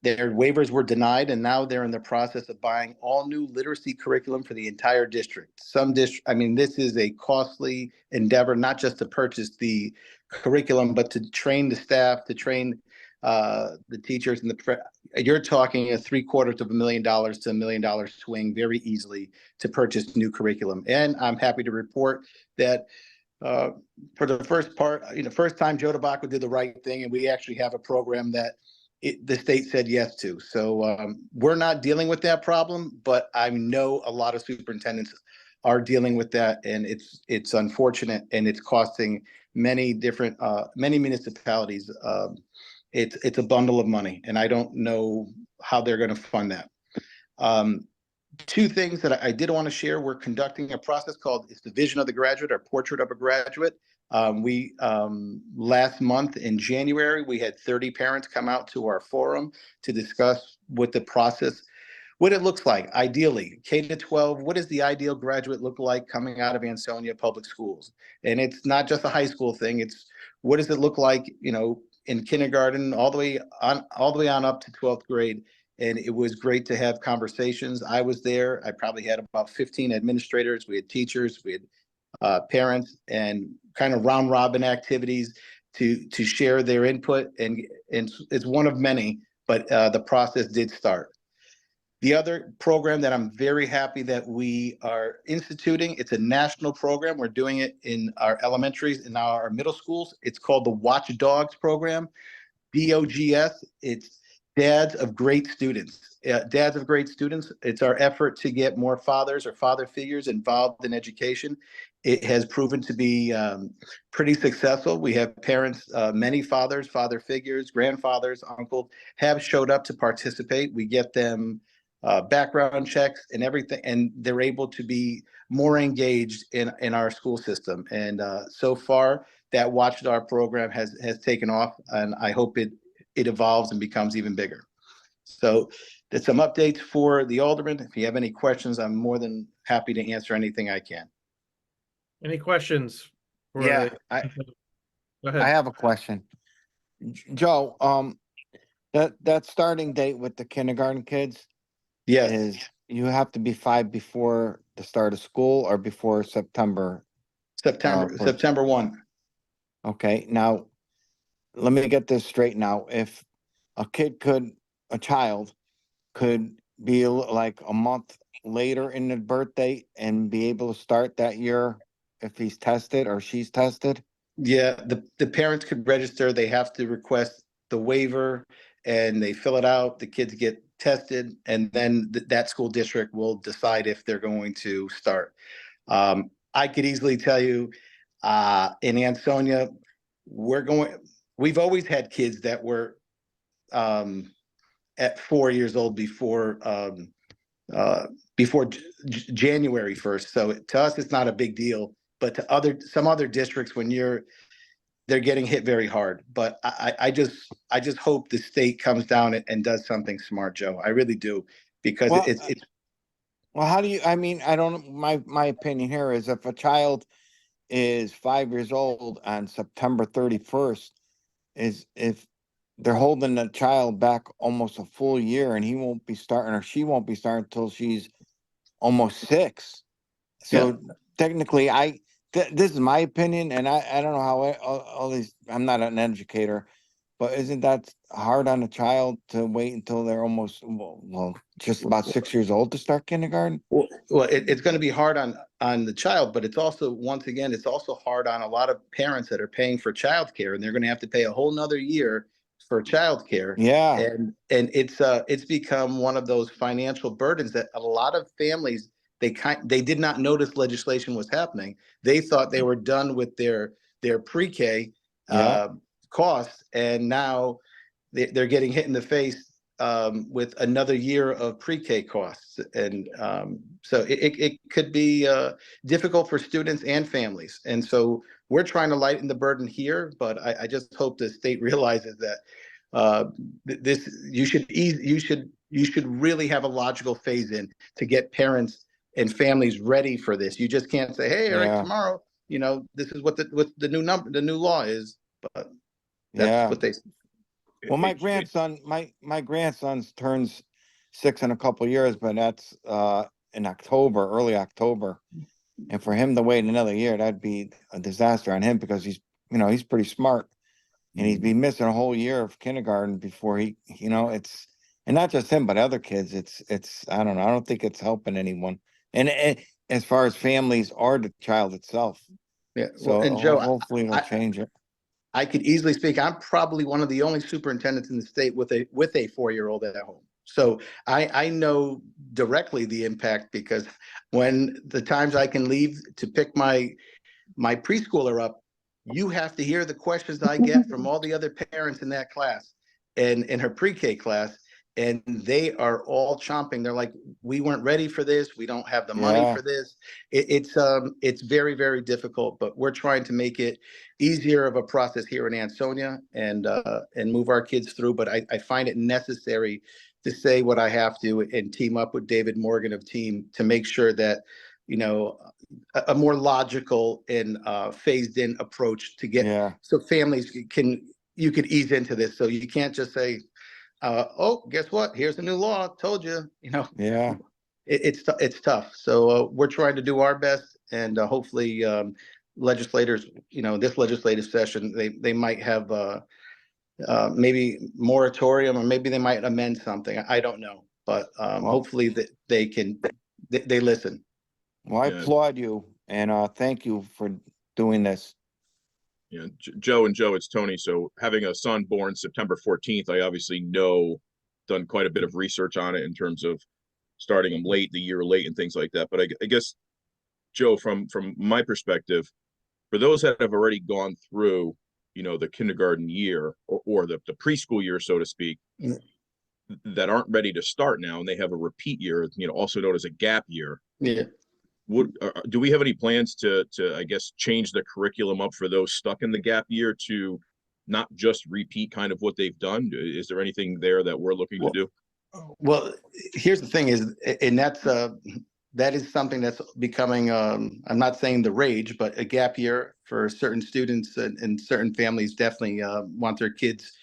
their waivers were denied, and now they're in the process of buying all new literacy curriculum for the entire district. I mean, this is a costly endeavor, not just to purchase the curriculum, but to train the staff, to train the teachers and you're talking a $750,000 to $1 million swing very easily to purchase new curriculum. And I'm happy to report that for the first time Joe DeBacco did the right thing, and we actually have a program that the state said yes to. So we're not dealing with that problem, but I know a lot of superintendents are dealing with that, and it's unfortunate, and it's costing many municipalities. It's a bundle of money, and I don't know how they're going to fund that. Two things that I did want to share: we're conducting a process called "It's the Vision of the Graduate" or "Portrait of a Graduate." Last month in January, we had 30 parents come out to our forum to discuss what the process, what it looks like. Ideally, K-12, what does the ideal graduate look like coming out of Ansonia Public Schools? And it's not just a high school thing. It's what does it look like, in kindergarten all the way on up to 12th grade. And it was great to have conversations. I was there. I probably had about 15 administrators. We had teachers, we had parents, and kind of round robin activities to share their input. And it's one of many, but the process did start. The other program that I'm very happy that we are instituting, it's a national program. We're doing it in our elementaries and our middle schools. It's called the Watch Dogs program, DOGS. It's Dads of Great Students. Dads of Great Students. It's our effort to get more fathers or father figures involved in education. It has proven to be pretty successful. We have parents, many fathers, father figures, grandfathers, uncles have showed up to participate. We get them background checks and everything, and they're able to be more engaged in our school system. And so far, that Watchdog program has taken off, and I hope it evolves and becomes even bigger. So there's some updates for the aldermen. If you have any questions, I'm more than happy to answer anything I can. Any questions? Yeah, Go ahead. I have a question. Joe, that starting date with the kindergarten kids Yes. is you have to be 5 before the start of school or before September? September 1. Okay, now let me get this straight now. If a child could be like a month later in the birthday and be able to start that year if he's tested or she's tested? Yeah, the parents could register. They have to request the waiver and they fill it out. The kids get tested, and then that school district will decide if they're going to start. I could easily tell you in Ansonia, we've always had kids that were at 4 years old before January 1st. So to us, it's not a big deal, but to some other districts, they're getting hit very hard. But I just hope the state comes down and does something smart, Joe. I really do, because it's. Well, how do you? I mean, I don't. My opinion here is if a child is 5 years old on September 31st, is if they're holding the child back almost a full year, and he won't be starting or she won't be starting until she's almost 6. So technically, this is my opinion, and I don't know how all these. I'm not an educator, but isn't that hard on a child to wait until they're almost just about 6 years old to start kindergarten? Well, it's going to be hard on the child, but it's also, once again, it's also hard on a lot of parents that are paying for childcare, and they're going to have to pay a whole nother year for childcare. Yeah, and it's become one of those financial burdens that a lot of families they did not notice legislation was happening. They thought they were done with their pre-K costs, and now they're getting hit in the face with another year of pre-K costs. And so it could be difficult for students and families. And so we're trying to lighten the burden here, but I just hope the state realizes that you should really have a logical phase in to get parents and families ready for this. You just can't say, hey, all right, tomorrow, this is what the new law is. But Yeah. That's what they, Well, my grandson, my grandson's turns 6 in a couple of years, but that's in October, early October. And for him to wait another year, that'd be a disaster on him because he's pretty smart. And he'd be missing a whole year of kindergarten before it's, and not just him, but other kids. I don't know. I don't think it's helping anyone. And as far as families or the child itself. yeah. So And Joe, hopefully it'll change it. I could easily speak. I'm probably one of the only superintendents in the state with a 4-year-old at home. So I know directly the impact because when the times I can leave to pick my preschooler up, you have to hear the questions I get from all the other parents in that class and in her pre-K class. And they are all chomping. They're like, we weren't ready for this. We don't have the money Yeah. for this. It's very, very difficult, but we're trying to make it easier of a process here in Ansonia and move our kids through. But I find it necessary to say what I have to and team up with David Morgan of Team to make sure that, a more logical and phased in approach to get so families you could ease into this. So you can't just say, oh, guess what? Here's a new law. Told you, Yeah. It's tough. So we're trying to do our best and hopefully legislators, this legislative session, they might have maybe moratorium or maybe they might amend something. I don't know, but hopefully that they listen. Well, I applaud you and thank you for doing this. Yeah, Joe, it's Tony. So having a son born September 14th, I obviously done quite a bit of research on it in terms of starting him the year late and things like that. But I guess, Joe, from my perspective, for those that have already gone through, the kindergarten year or the preschool year, so to speak, that aren't ready to start now and they have a repeat year, also known as a gap year. Yeah. Do we have any plans to I guess change the curriculum up for those stuck in the gap year to not just repeat kind of what they've done? Is there anything there that we're looking to do? Well, here's the thing is, and that is something that's becoming, I'm not saying the rage, but a gap year for certain students and certain families definitely want their kids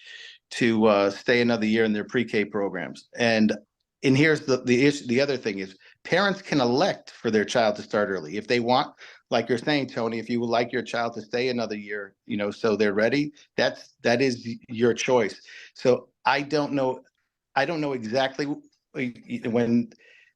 to stay another year in their pre-K programs. And here's the issue. The other thing is parents can elect for their child to start early if they want. Like you're saying, Tony, if you would like your child to stay another year, so they're ready, that is your choice. So I don't know exactly when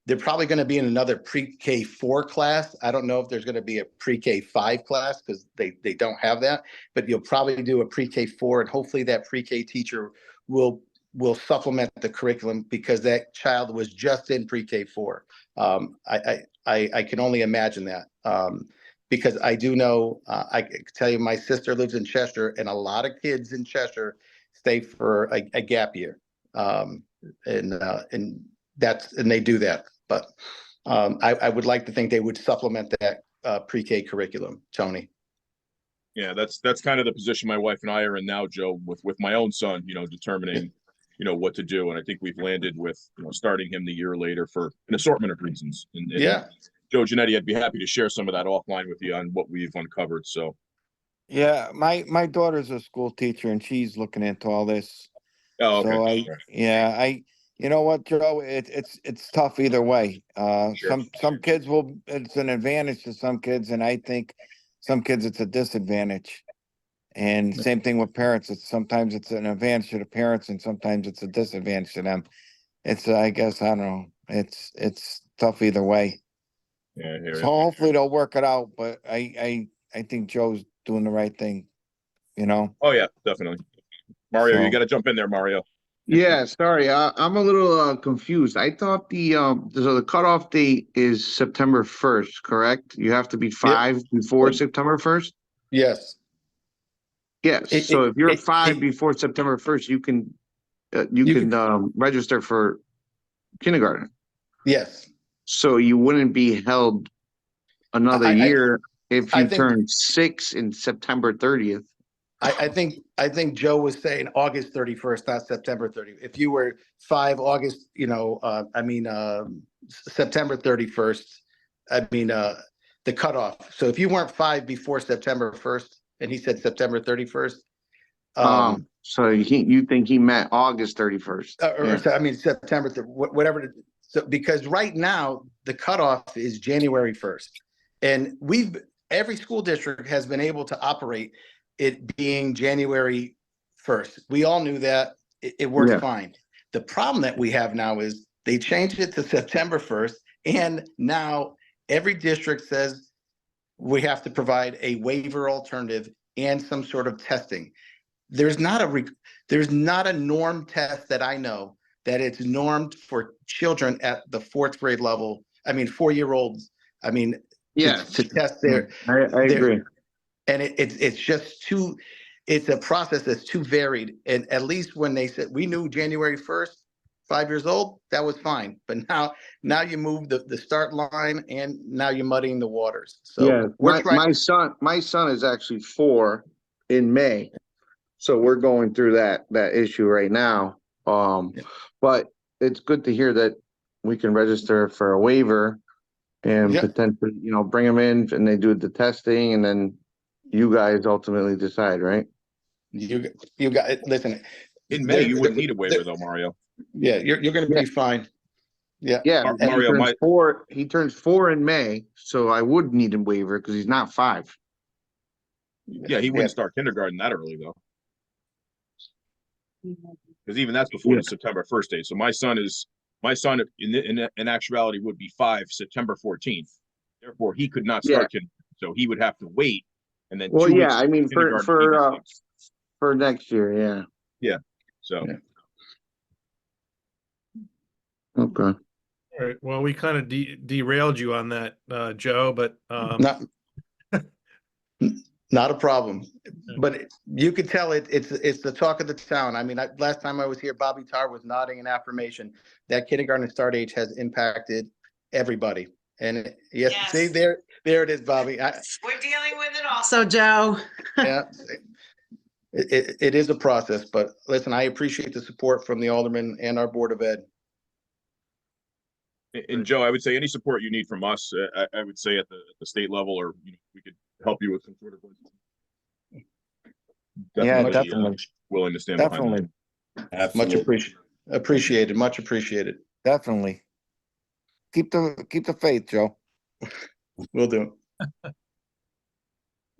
they're probably going to be in another pre-K 4 class. I don't know if there's going to be a pre-K 5 class because they don't have that, but you'll probably do a pre-K 4 and hopefully that pre-K teacher will supplement the curriculum because that child was just in pre-K 4. I can only imagine that because I do know, I can tell you my sister lives in Cheshire and a lot of kids in Cheshire stay for a gap year. And they do that, but I would like to think they would supplement that pre-K curriculum, Tony. Yeah, that's kind of the position my wife and I are in now, Joe, with my own son, determining, what to do. And I think we've landed with, starting him the year later for an assortment of reasons. And yeah, Joe Giannetti, I'd be happy to share some of that offline with you on what we've uncovered. So Yeah, my daughter's a school teacher and she's looking into all this. Oh, okay. So you know what, Joe, it's tough either way. Sure. Some kids it's an advantage to some kids, and I think some kids it's a disadvantage. And same thing with parents. Sometimes it's an advantage to the parents and sometimes it's a disadvantage to them. I guess, I don't know. It's tough either way. Yeah, I hear So you. hopefully they'll work it out, but I think Joe's doing the right thing, Oh yeah, definitely. Mario, So- you got to jump in there, Mario. Yeah, sorry, I'm a little confused. I thought the cutoff date is September 1st, correct? You have to be 5 before September 1st? Yes. Yes, so if you're 5 before September 1st, you can register for kindergarten. Yes. So you wouldn't be held another year if I you think- turn 6 in September 30th. I think Joe was saying August 31st, not September 30th. If you were 5 August, September 31st, the cutoff. So if you weren't 5 before September 1st, and he said September 31st, So you think he meant August 31st? I mean, September, whatever. So, because right now, the cutoff is January 1st. And every school district has been able to operate it being January 1st. We all knew that. It worked fine. The problem that we have now is they changed it to September 1st. And now every district says we have to provide a waiver alternative and some sort of testing. There's not a norm test that I know that it's normed for children at the 4th grade level. I mean, 4-year-olds. I mean, to test their. I agree. And it's just too. It's a process that's too varied. And at least when they said we knew January 1st, 5 years old, that was fine. But now you move the start line, and now you're muddying the waters. So my son is actually 4 in May. So we're going through that issue right now. But it's good to hear that we can register for a waiver and potentially, bring them in and they do the testing, and then you guys ultimately decide, right? You got it. Listen, in May, you wouldn't need a waiver though, Mario. Yeah, you're going to be fine. Yeah. Mario, he turns 4 in May, so I would need a waiver because he's not 5. Yeah, he wouldn't start kindergarten that early though. Because even that's before the September 1st date. So my son in actuality would be 5 September 14th. Therefore, he could not start kindergarten. So he would have to wait, and then for next year, So okay. All right. Well, we kind of derailed you on that, Joe, but not a problem. But you could tell it's the talk of the town. I mean, last time I was here, Bobby Tarr was nodding in affirmation that kindergarten start age has impacted everybody. And see there it is, Bobby. We're dealing with it also, Joe. Yeah, it is a process, but listen, I appreciate the support from the aldermen and our Board of Ed. And Joe, I would say any support you need from us, I would say at the state level, or we could help you with some sort of. Definitely. Willing to stand behind that. Much appreciated. Much appreciated. Definitely. Keep the faith, Joe. Will do.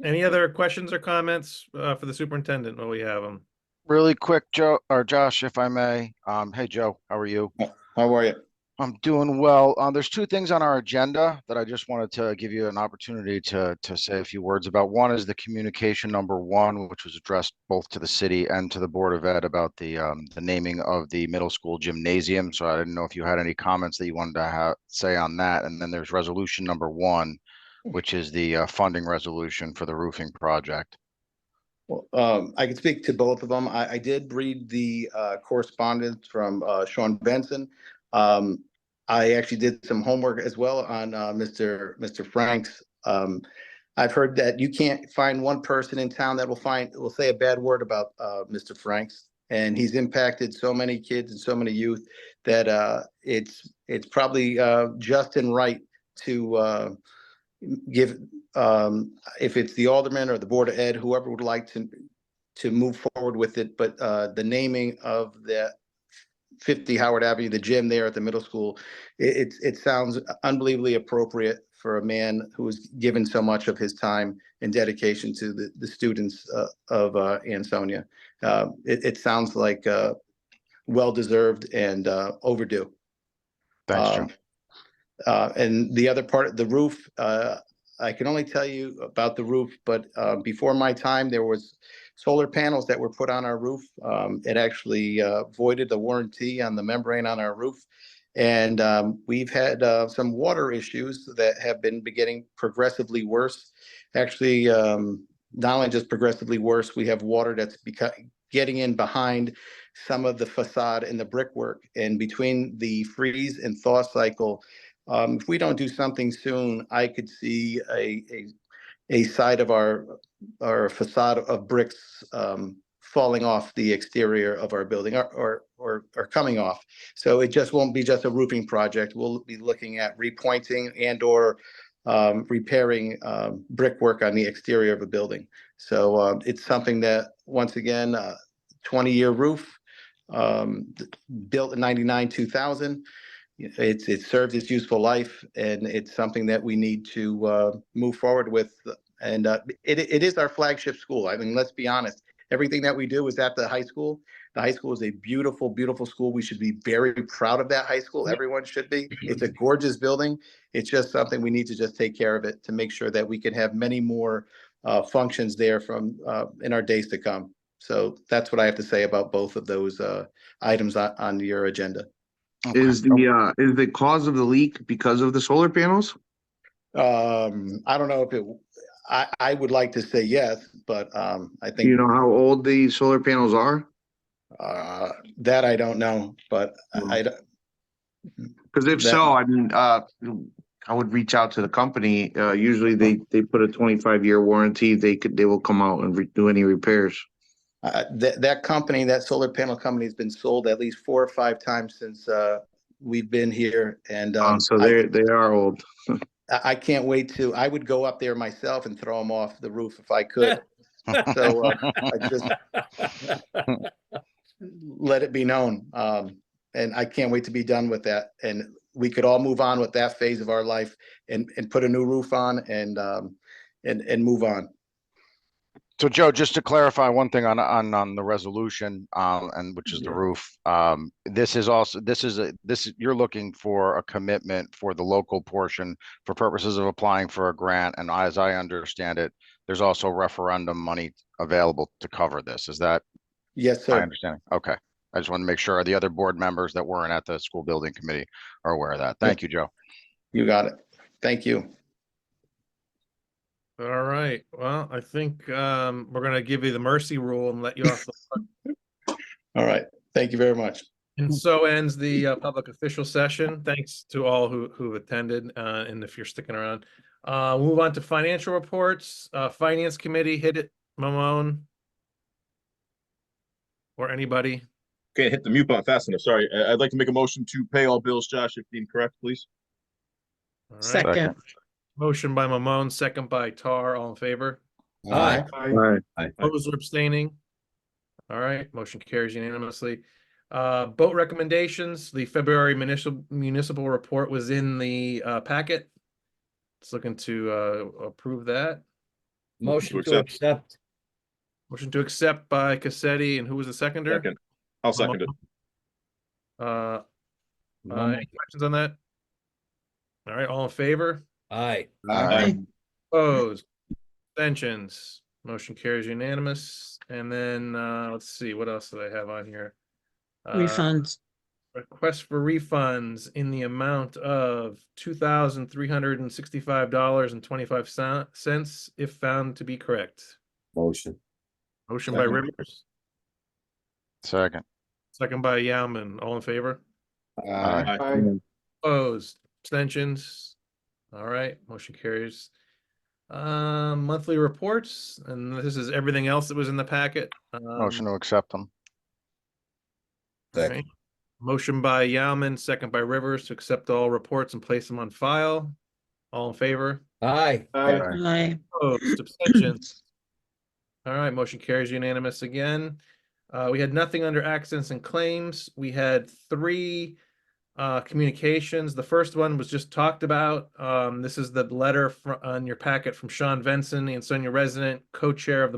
Any other questions or comments for the superintendent while we have them? Really quick, Joe or Josh, if I may. Hey, Joe, how are you? How are you? I'm doing well. There's 2 things on our agenda that I just wanted to give you an opportunity to say a few words about. One is the communication number 1, which was addressed both to the city and to the Board of Ed about the naming of the middle school gymnasium. So I didn't know if you had any comments that you wanted to say on that. And then there's resolution number 1, which is the funding resolution for the roofing project. Well, I can speak to both of them. I did read the correspondence from Sean Benson. I actually did some homework as well on Mr. Franks. I've heard that you can't find one person in town that will say a bad word about Mr. Franks, and he's impacted so many kids and so many youth that it's probably just and right to give if it's the alderman or the Board of Ed, whoever would like to move forward with it, but the naming of the 50 Howard Avenue, the gym there at the middle school, it sounds unbelievably appropriate for a man who has given so much of his time and dedication to the students of Ansonia. It sounds like well-deserved and overdue. Thanks, Joe. And the other part, the roof, I can only tell you about the roof, but before my time, there was solar panels that were put on our roof. It actually voided the warranty on the membrane on our roof. And we've had some water issues that have been getting progressively worse. Actually, not only just progressively worse, we have water that's getting in behind some of the facade and the brickwork. And between the freeze and thaw cycle, if we don't do something soon, I could see a side of our facade of bricks falling off the exterior of our building or coming off. So it just won't be just a roofing project. We'll be looking at repointing and or repairing brickwork on the exterior of a building. So it's something that once again, 20-year roof, built in 99, 2000. It served its useful life, and it's something that we need to move forward with. And it is our flagship school. I mean, let's be honest. Everything that we do is at the high school. The high school is a beautiful, beautiful school. We should be very proud of that high school. Everyone should be. It's a gorgeous building. It's just something we need to just take care of it to make sure that we can have many more functions there from in our days to come. So that's what I have to say about both of those items on your agenda. Is the cause of the leak because of the solar panels? I don't know if it, I would like to say yes, but I think. Do you know how old the solar panels are? That I don't know, but I don't. Because if so, I mean, I would reach out to the company. Usually they put a 25-year warranty. They will come out and do any repairs. That company, that solar panel company, has been sold at least 4 or 5 times since we've been here, and so they are old. I can't wait to. I would go up there myself and throw them off the roof if I could. So I just let it be known, and I can't wait to be done with that. And we could all move on with that phase of our life and put a new roof on and move on. So Joe, just to clarify one thing on the resolution, and which is the roof, you're looking for a commitment for the local portion for purposes of applying for a grant. And as I understand it, there's also referendum money available to cover this. Is that? Yes, sir. My understanding. Okay. I just want to make sure the other board members that weren't at the school building committee are aware of that. Thank you, Joe. You got it. Thank you. All right. Well, I think we're going to give you the mercy rule and let you off the hook. All right. Thank you very much. And so ends the public official session. Thanks to all who attended, and if you're sticking around. Move on to financial reports. Finance Committee, hit it, Mamone. Or anybody. Can't hit the mute button fast enough. Sorry. I'd like to make a motion to pay all bills, Josh, if deemed correct, please. All right. Second. Motion by Mamone, second by Tar. All in favor? Aye. Opposed or abstaining? All right, motion carries unanimously. Boat recommendations. The February municipal report was in the packet. It's looking to approve that. Motion to accept. Motion to accept by Cassetti, and who was the seconder? Second. I'll second it. Any questions on that? All right, all in favor? Aye. Opposed? Abstentions? Motion carries unanimous. And then let's see, what else did I have on here? Refunds. Request for refunds in the amount of $2,365.25 if found to be correct. Motion. Motion by Rivers, Second. second by Yauman. All in favor? Aye. Opposed? Abstentions? All right, motion carries. Monthly reports, and this is everything else that was in the packet. Motion to accept them. All right. Motion by Yauman, second by Rivers to accept all reports and place them on file. All in favor? Aye. Aye. Opposed? Abstentions? All right, motion carries unanimous again. We had nothing under accidents and claims. We had 3 communications. The first one was just talked about. This is the letter on your packet from Sean Venson, the Ansonia resident, co-chair of the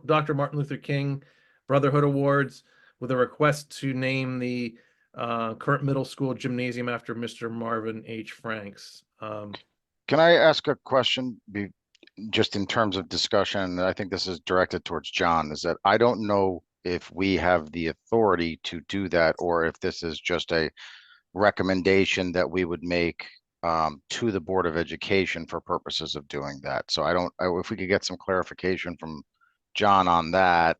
Dr. Martin Luther King Brotherhood Awards, with a request to name the current middle school gymnasium after Mr. Marvin H. Franks. Can I ask a question? Just in terms of discussion, I think this is directed towards John, is that I don't know if we have the authority to do that, or if this is just a recommendation that we would make to the Board of Education for purposes of doing that. So if we could get some clarification from John on that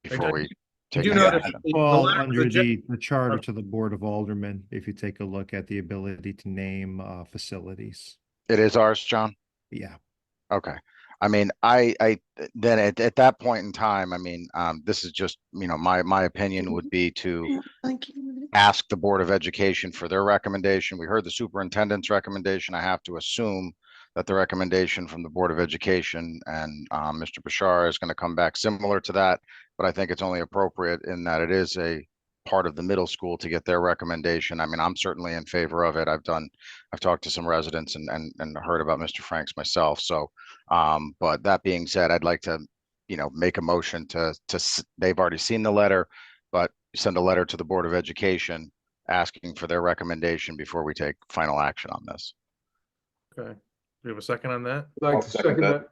before we take do any notice action. Well, under the charter to the Board of Aldermen, if you take a look at the ability to name facilities. It is ours, John? Yeah. Okay. I mean, I then at that point in time, I mean, this is just, my opinion would be to ask the Board of Education for their recommendation. We heard the superintendent's recommendation. I have to assume that the recommendation from the Board of Education and Mr. Bashar is going to come back similar to that, but I think it's only appropriate in that it is a part of the middle school to get their recommendation. I mean, I'm certainly in favor of it. I've talked to some residents and heard about Mr. Franks myself. So, but that being said, I'd like to, make a motion they've already seen the letter, but send a letter to the Board of Education asking for their recommendation before we take final action on this. Okay. Do we have a second on that? I'd like to second that.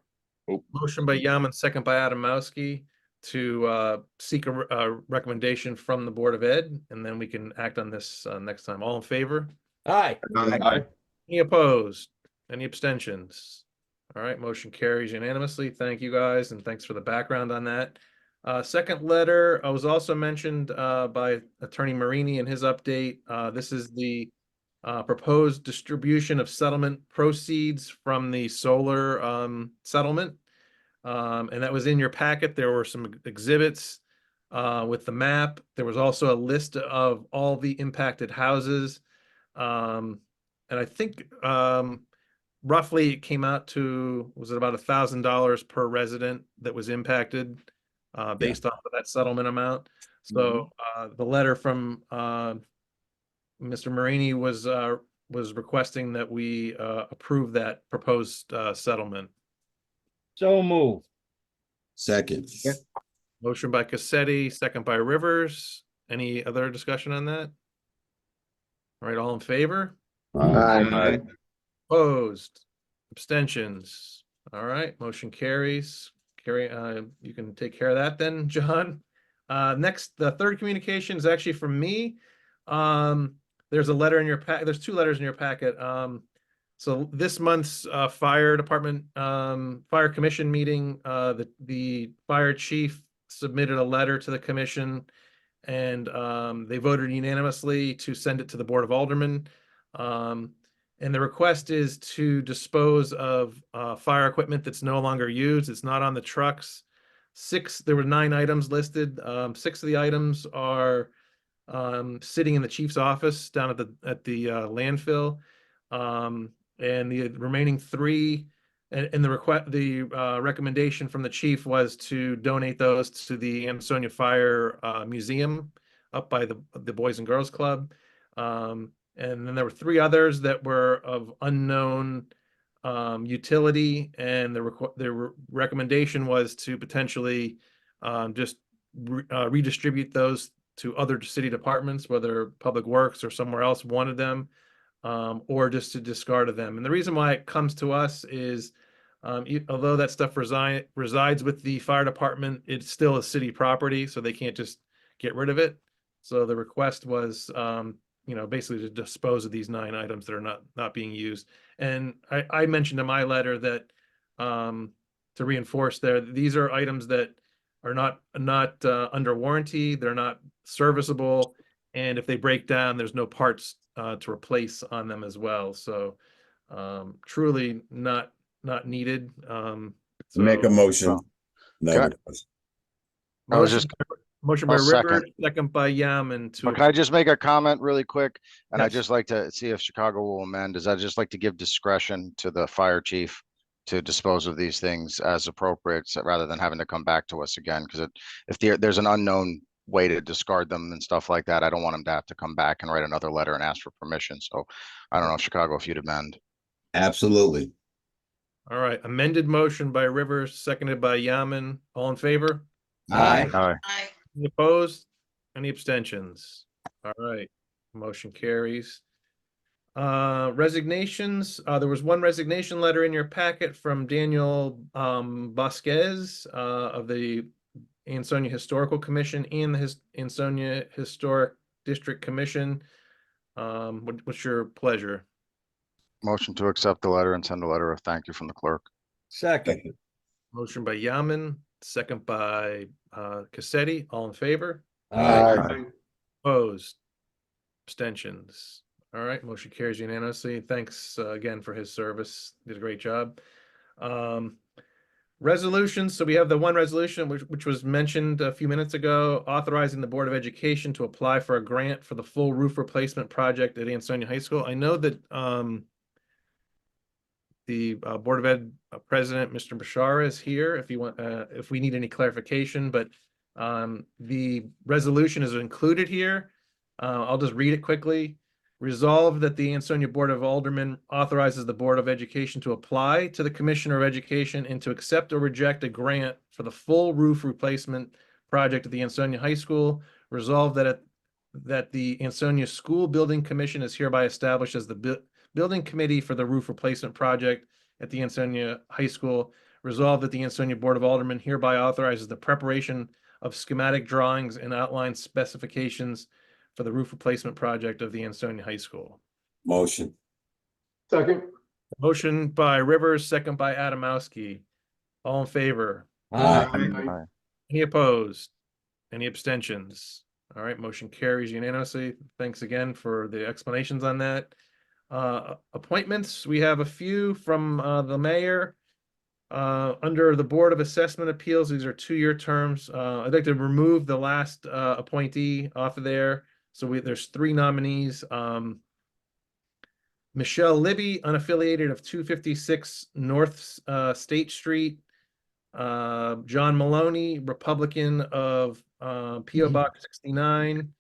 Motion by Yaman, second by Adamowski to seek a recommendation from the Board of Ed, and then we can act on this next time. All in favor? Aye. Any opposed? Any abstentions? All right, motion carries unanimously. Thank you guys, and thanks for the background on that. Second letter was also mentioned by Attorney Marini in his update. This is the proposed distribution of settlement proceeds from the solar settlement. And that was in your packet. There were some exhibits with the map. There was also a list of all the impacted houses. And I think roughly it came out to, was it about $1,000 per resident that was impacted based off of that settlement amount? So the letter from Mr. Marini was requesting that we approve that proposed settlement. So move. Second. Motion by Cassetti, second by Rivers. Any other discussion on that? All right, all in favor? Aye. Opposed? Abstentions? All right, motion carries. You can take care of that then, John. Next, the third communication is actually from me. There's a letter in your pack. There's two letters in your packet. So this month's fire department fire commission meeting, the fire chief submitted a letter to the commission, and they voted unanimously to send it to the Board of Aldermen. And the request is to dispose of fire equipment that's no longer used. It's not on the trucks. There were 9 items listed. 6 of the items are sitting in the chief's office down at the landfill. And the remaining 3, and the recommendation from the chief was to donate those to the Ansonia Fire Museum up by the Boys and Girls Club. And then there were 3 others that were of unknown utility, and the recommendation was to potentially just redistribute those to other city departments, whether Public Works or somewhere else wanted them. Or just to discard of them. And the reason why it comes to us is, although that stuff resides with the fire department, it's still a city property, so they can't just get rid of it. So the request was, basically to dispose of these 9 items that are not being used. And I mentioned in my letter that to reinforce these are items that are not under warranty. They're not serviceable, and if they break down, there's no parts to replace on them as well. So truly not needed. Make a motion. Motion by River, second by Yaman. Can I just make a comment really quick? And I'd Yes. just like to see if Chicago will amend. I'd just like to give discretion to the fire chief to dispose of these things as appropriate, rather than having to come back to us again. Because if there's an unknown way to discard them and stuff like that, I don't want him to have to come back and write another letter and ask for permission. So I don't know, Chicago, if you'd amend. Absolutely. All right, amended motion by Rivers, seconded by Yaman. All in favor? Aye. Any opposed? Any abstentions? All right, motion carries. Resignations. There was one resignation letter in your packet from Daniel Vasquez of the Ansonia Historical Commission and the Ansonia Historic District Commission. What's your pleasure? Motion to accept the letter and send a letter of thank you from the clerk. Second. Motion by Yaman, second by Cassetti. All in favor? Aye. Opposed? Abstentions? All right, motion carries unanimously. Thanks again for his service. Did a great job. Resolutions. So we have the one resolution which was mentioned a few minutes ago, authorizing the Board of Education to apply for a grant for the full roof replacement project at Ansonia High School. I know that the Board of Ed President, Mr. Bashara, is here if you want, if we need any clarification, but the resolution is included here. I'll just read it quickly. Resolved that the Ansonia Board of Aldermen authorizes the Board of Education to apply to the Commissioner of Education and to accept or reject a grant for the full roof replacement project at the Ansonia High School. Resolved that the Ansonia School Building Commission is hereby established as the building committee for the roof replacement project at the Ansonia High School. Resolved that the Ansonia Board of Aldermen hereby authorizes the preparation of schematic drawings and outline specifications for the roof replacement project of the Ansonia High School. Motion. Second. Motion by Rivers, second by Adamowski. All in favor? Aye. Any opposed? Any abstentions? All right, motion carries unanimously. Thanks again for the explanations on that. Appointments, we have a few from the mayor. Under the Board of Assessment Appeals, these are 2-year terms. I'd like to remove the last appointee off of there. So there's 3 nominees. Michelle Libby, unaffiliated, of 256 North State Street. John Maloney, Republican, of P.O. Box 69.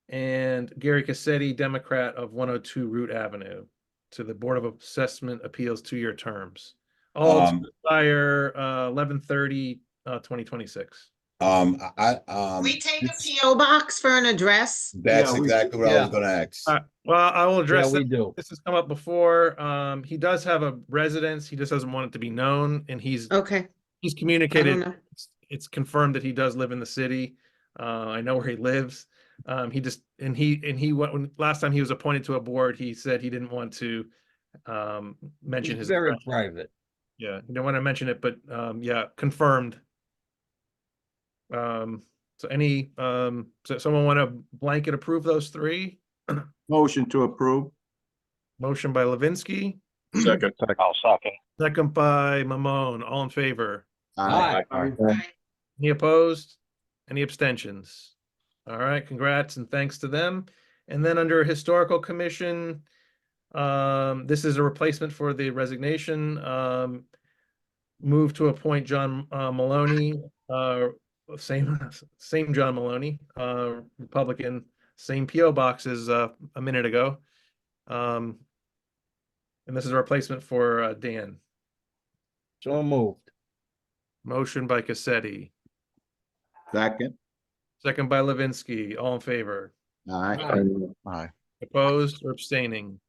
And Gary Cassetti, Democrat, of 102 Root Avenue, to the Board of Assessment Appeals 2-year terms. All to expire 11/30/2026. We take a PO box for an address. That's exactly what I was gonna ask. Well, I will address Yeah, we that. do. This has come up before. He does have a residence. He just doesn't want it to be known, and he's Okay. communicated. know. It's confirmed that he does live in the city. I know where he lives. When last time he was appointed to a board, he said he didn't want to mention his Very address. private. Yeah, you don't want to mention it, but yeah, confirmed. So someone want to blanket approve those 3? Motion to approve. Motion by Levinsky, Second. I'll second. second by Mamone. All in favor? Aye. Any opposed? Any abstentions? All right, congrats and thanks to them. And then under Historical Commission, this is a replacement for the resignation. Move to appoint John Maloney, same John Maloney, Republican, same PO box as a minute ago. And this is a replacement for Dan. So moved. Motion by Cassetti, Second. second by Levinsky. All in favor? Aye. Aye. Opposed or abstaining?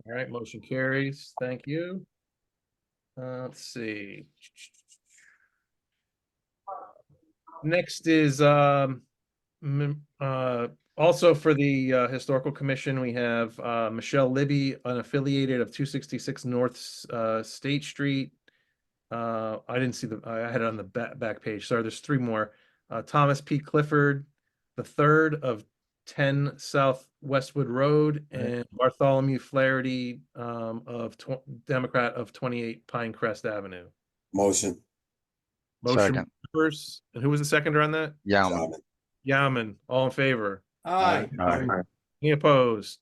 All right, motion carries. Thank you. Let's see. Next is also for the Historical Commission, we have Michelle Libby, unaffiliated, of 266 North State Street. I didn't see I had it on the back page. Sorry, there's 3 more. Thomas P. Clifford, the 3rd, of 10 South Westwood Road, and Bartholomew Flaherty, Democrat, of 28 Pinecrest Avenue. Motion. Second. First, and who was the seconder on that? Yauman. Yauman. All in favor? Aye. Any opposed?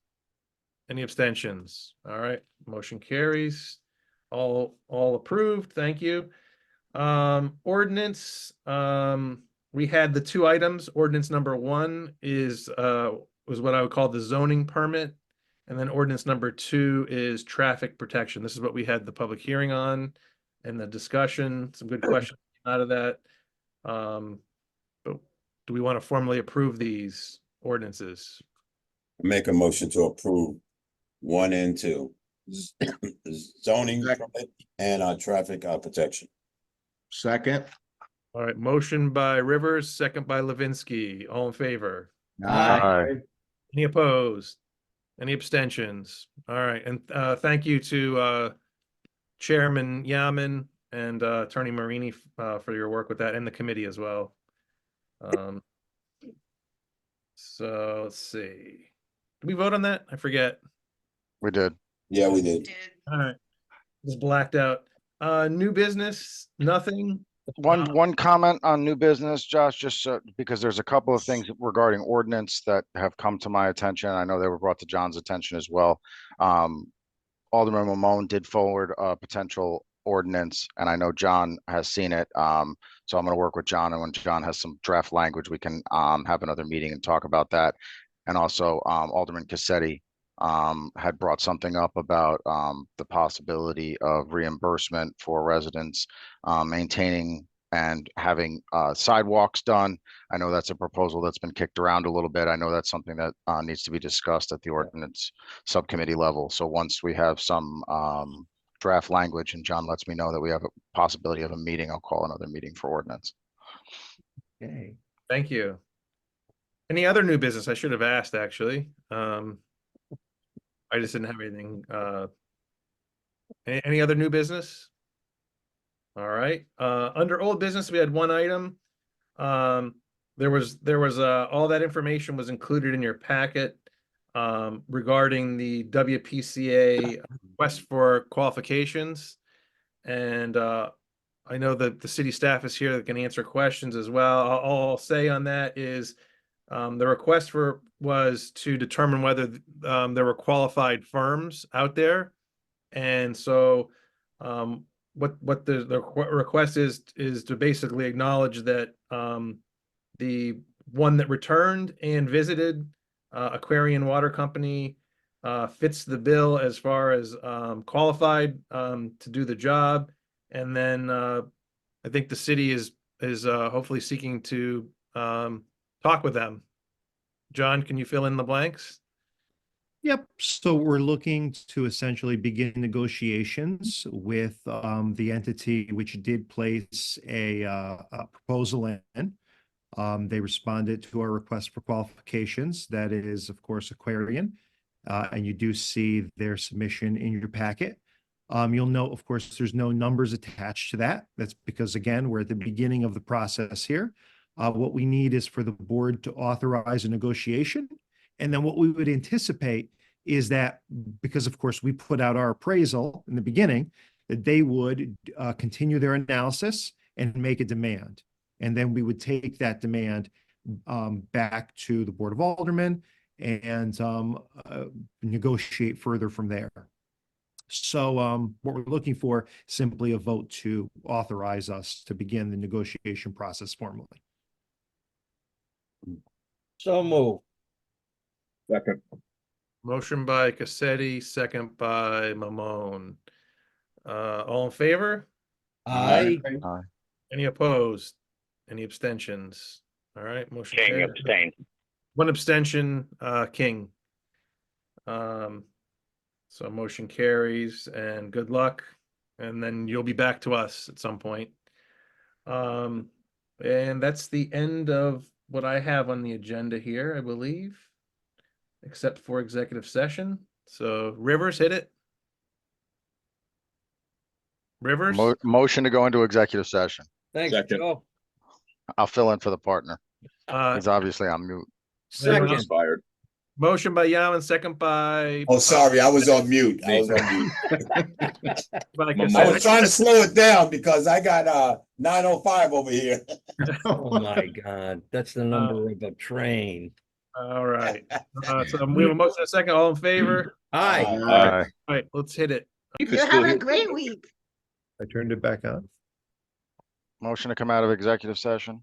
Any abstentions? All right, motion carries. All approved. Thank you. Ordinance, we had the 2 items. Ordinance number 1 was what I would call the zoning permit. And then ordinance number 2 is traffic protection. This is what we had the public hearing on and the discussion. Some good questions out of that. But do we want to formally approve these ordinances? Make a motion to approve 1 and 2. Zoning permit and traffic protection. Second. All right, motion by Rivers, second by Levinsky. All in favor? Aye. Any opposed? Any abstentions? All right, and thank you to Chairman Yaman and Attorney Marini for your work with that, and the committee as well. So let's see. Did we vote on that? I forget. We did. Yeah, we did. All right, just blacked out. New business, nothing. One comment on new business, Josh, just because there's a couple of things regarding ordinance that have come to my attention. I know they were brought to John's attention as well. Alderman Mamone did forward a potential ordinance, and I know John has seen it. So I'm gonna work with John, and when John has some draft language, we can have another meeting and talk about that. And also Alderman Cassetti had brought something up about the possibility of reimbursement for residents maintaining and having sidewalks done. I know that's a proposal that's been kicked around a little bit. I know that's something that needs to be discussed at the ordinance subcommittee level. So once we have some draft language and John lets me know that we have a possibility of a meeting, I'll call another meeting for ordinance. Okay. Thank you. Any other new business? I should have asked, actually. I just didn't have anything. Any other new business? All right. Under old business, we had one item. There was all that information was included in your packet regarding the WPCA request for qualifications. And I know that the city staff is here that can answer questions as well. All I'll say on that is the request was to determine whether there were qualified firms out there. And so what the request is to basically acknowledge that the one that returned and visited Aquarian Water Company fits the bill as far as qualified to do the job. And then I think the city is hopefully seeking to talk with them. John, can you fill in the blanks? Yep. So we're looking to essentially begin negotiations with the entity which did place a proposal in. They responded to our request for qualifications. That is, of course, Aquarian. And you do see their submission in your packet. You'll note, of course, there's no numbers attached to that. That's because, again, we're at the beginning of the process here. What we need is for the board to authorize a negotiation. And then what we would anticipate is that, because of course we put out our appraisal in the beginning, that they would continue their analysis and make a demand. And then we would take that demand back to the Board of Aldermen and negotiate further from there. So what we're looking for, simply a vote to authorize us to begin the negotiation process formally. So move. Second. Motion by Cassetti, second by Mamone. All in favor? Aye. Any opposed? Any abstentions? All right, motion King carries. abstain. One abstention, King. So motion carries and good luck. And then you'll be back to us at some point. And that's the end of what I have on the agenda here, I believe, except for executive session. So Rivers, hit it. Rivers? Motion to go into executive session. Thanks, Second. Joe. I'll fill in for the partner. He's obviously on mute. Second. Expired. Motion by Yaman, second by. Oh, sorry, I was on mute. I was on mute. by I Cassetti. was trying to slow it down because I got 9:05 over here. Oh my God, that's the number of a train. All right. So we have a motion and a second. All in favor? Aye. All right, let's hit it. You're having a great week. I turned it back on. Motion to come out of executive session.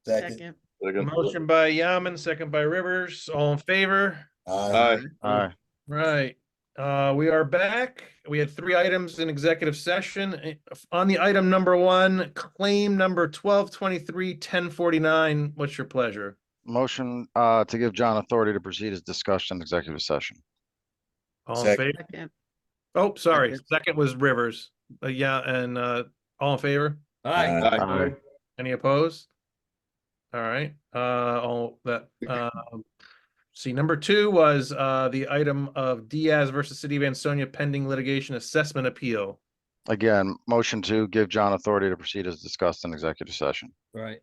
Second. Motion by Yaman, second by Rivers. All in favor? Aye. Aye. Right. We are back. We had 3 items in executive session. On the item number 1, claim number 1223-1049. What's your pleasure? Motion to give John authority to proceed as discussed in executive session. All in Second. favor? Oh, sorry. Second was Rivers. Yeah, and all in favor? Aye. Aye. Any opposed? All right. All that. See, number 2 was the item of Diaz versus City of Ansonia pending litigation assessment appeal. Again, motion to give John authority to proceed as discussed in executive session. Right.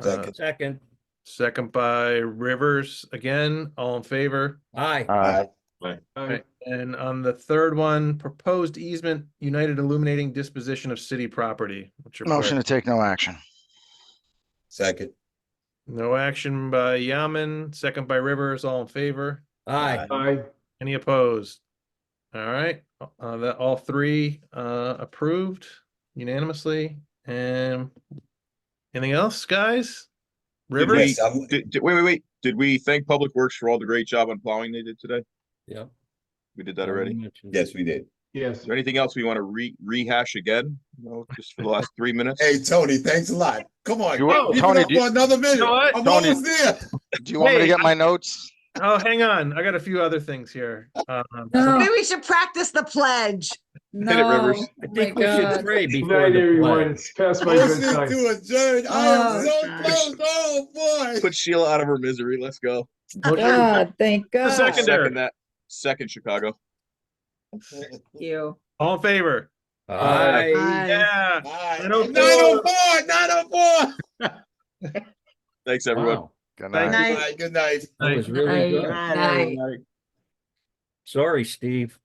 Second. Second. Second by Rivers. Again, all in favor? Aye. Aye. Right. And on the 3rd one, proposed easement, United Illuminating disposition of city property. What's your Motion to pleasure? take no action. Second. No action by Yaman, second by Rivers, all in favor? Aye. Aye. Any opposed? All right, that all three approved unanimously. And anything else, guys? Did River? we, wait. Did we thank Public Works for all the great job on plowing they did today? Yeah. We did that already. Yes, we did. Yes. Is there anything else we want to rehash again? No, just for the last 3 minutes? Hey, Tony, thanks a lot. Come on, You want- keep Tony, it up for another minute. know what? I'm Tony- almost there. Do you want me to Wait, get my notes? Oh, hang on. I got a few other things here. Maybe we should practice the pledge. Hit it, Rivers. I think we should pray Good before night, the everyone. pledge. It's past my Motion bedtime. to adjourn. I am so close. Oh, boy. Put Sheila out of her misery. Let's go. God, thank God. Secondary. Second Chicago. You. All in favor? Aye. Yeah. All right. 904. 904. Thanks, everyone. Wow, Good Thank night. Night. Good night. that was really good. Night. Sorry, Steve.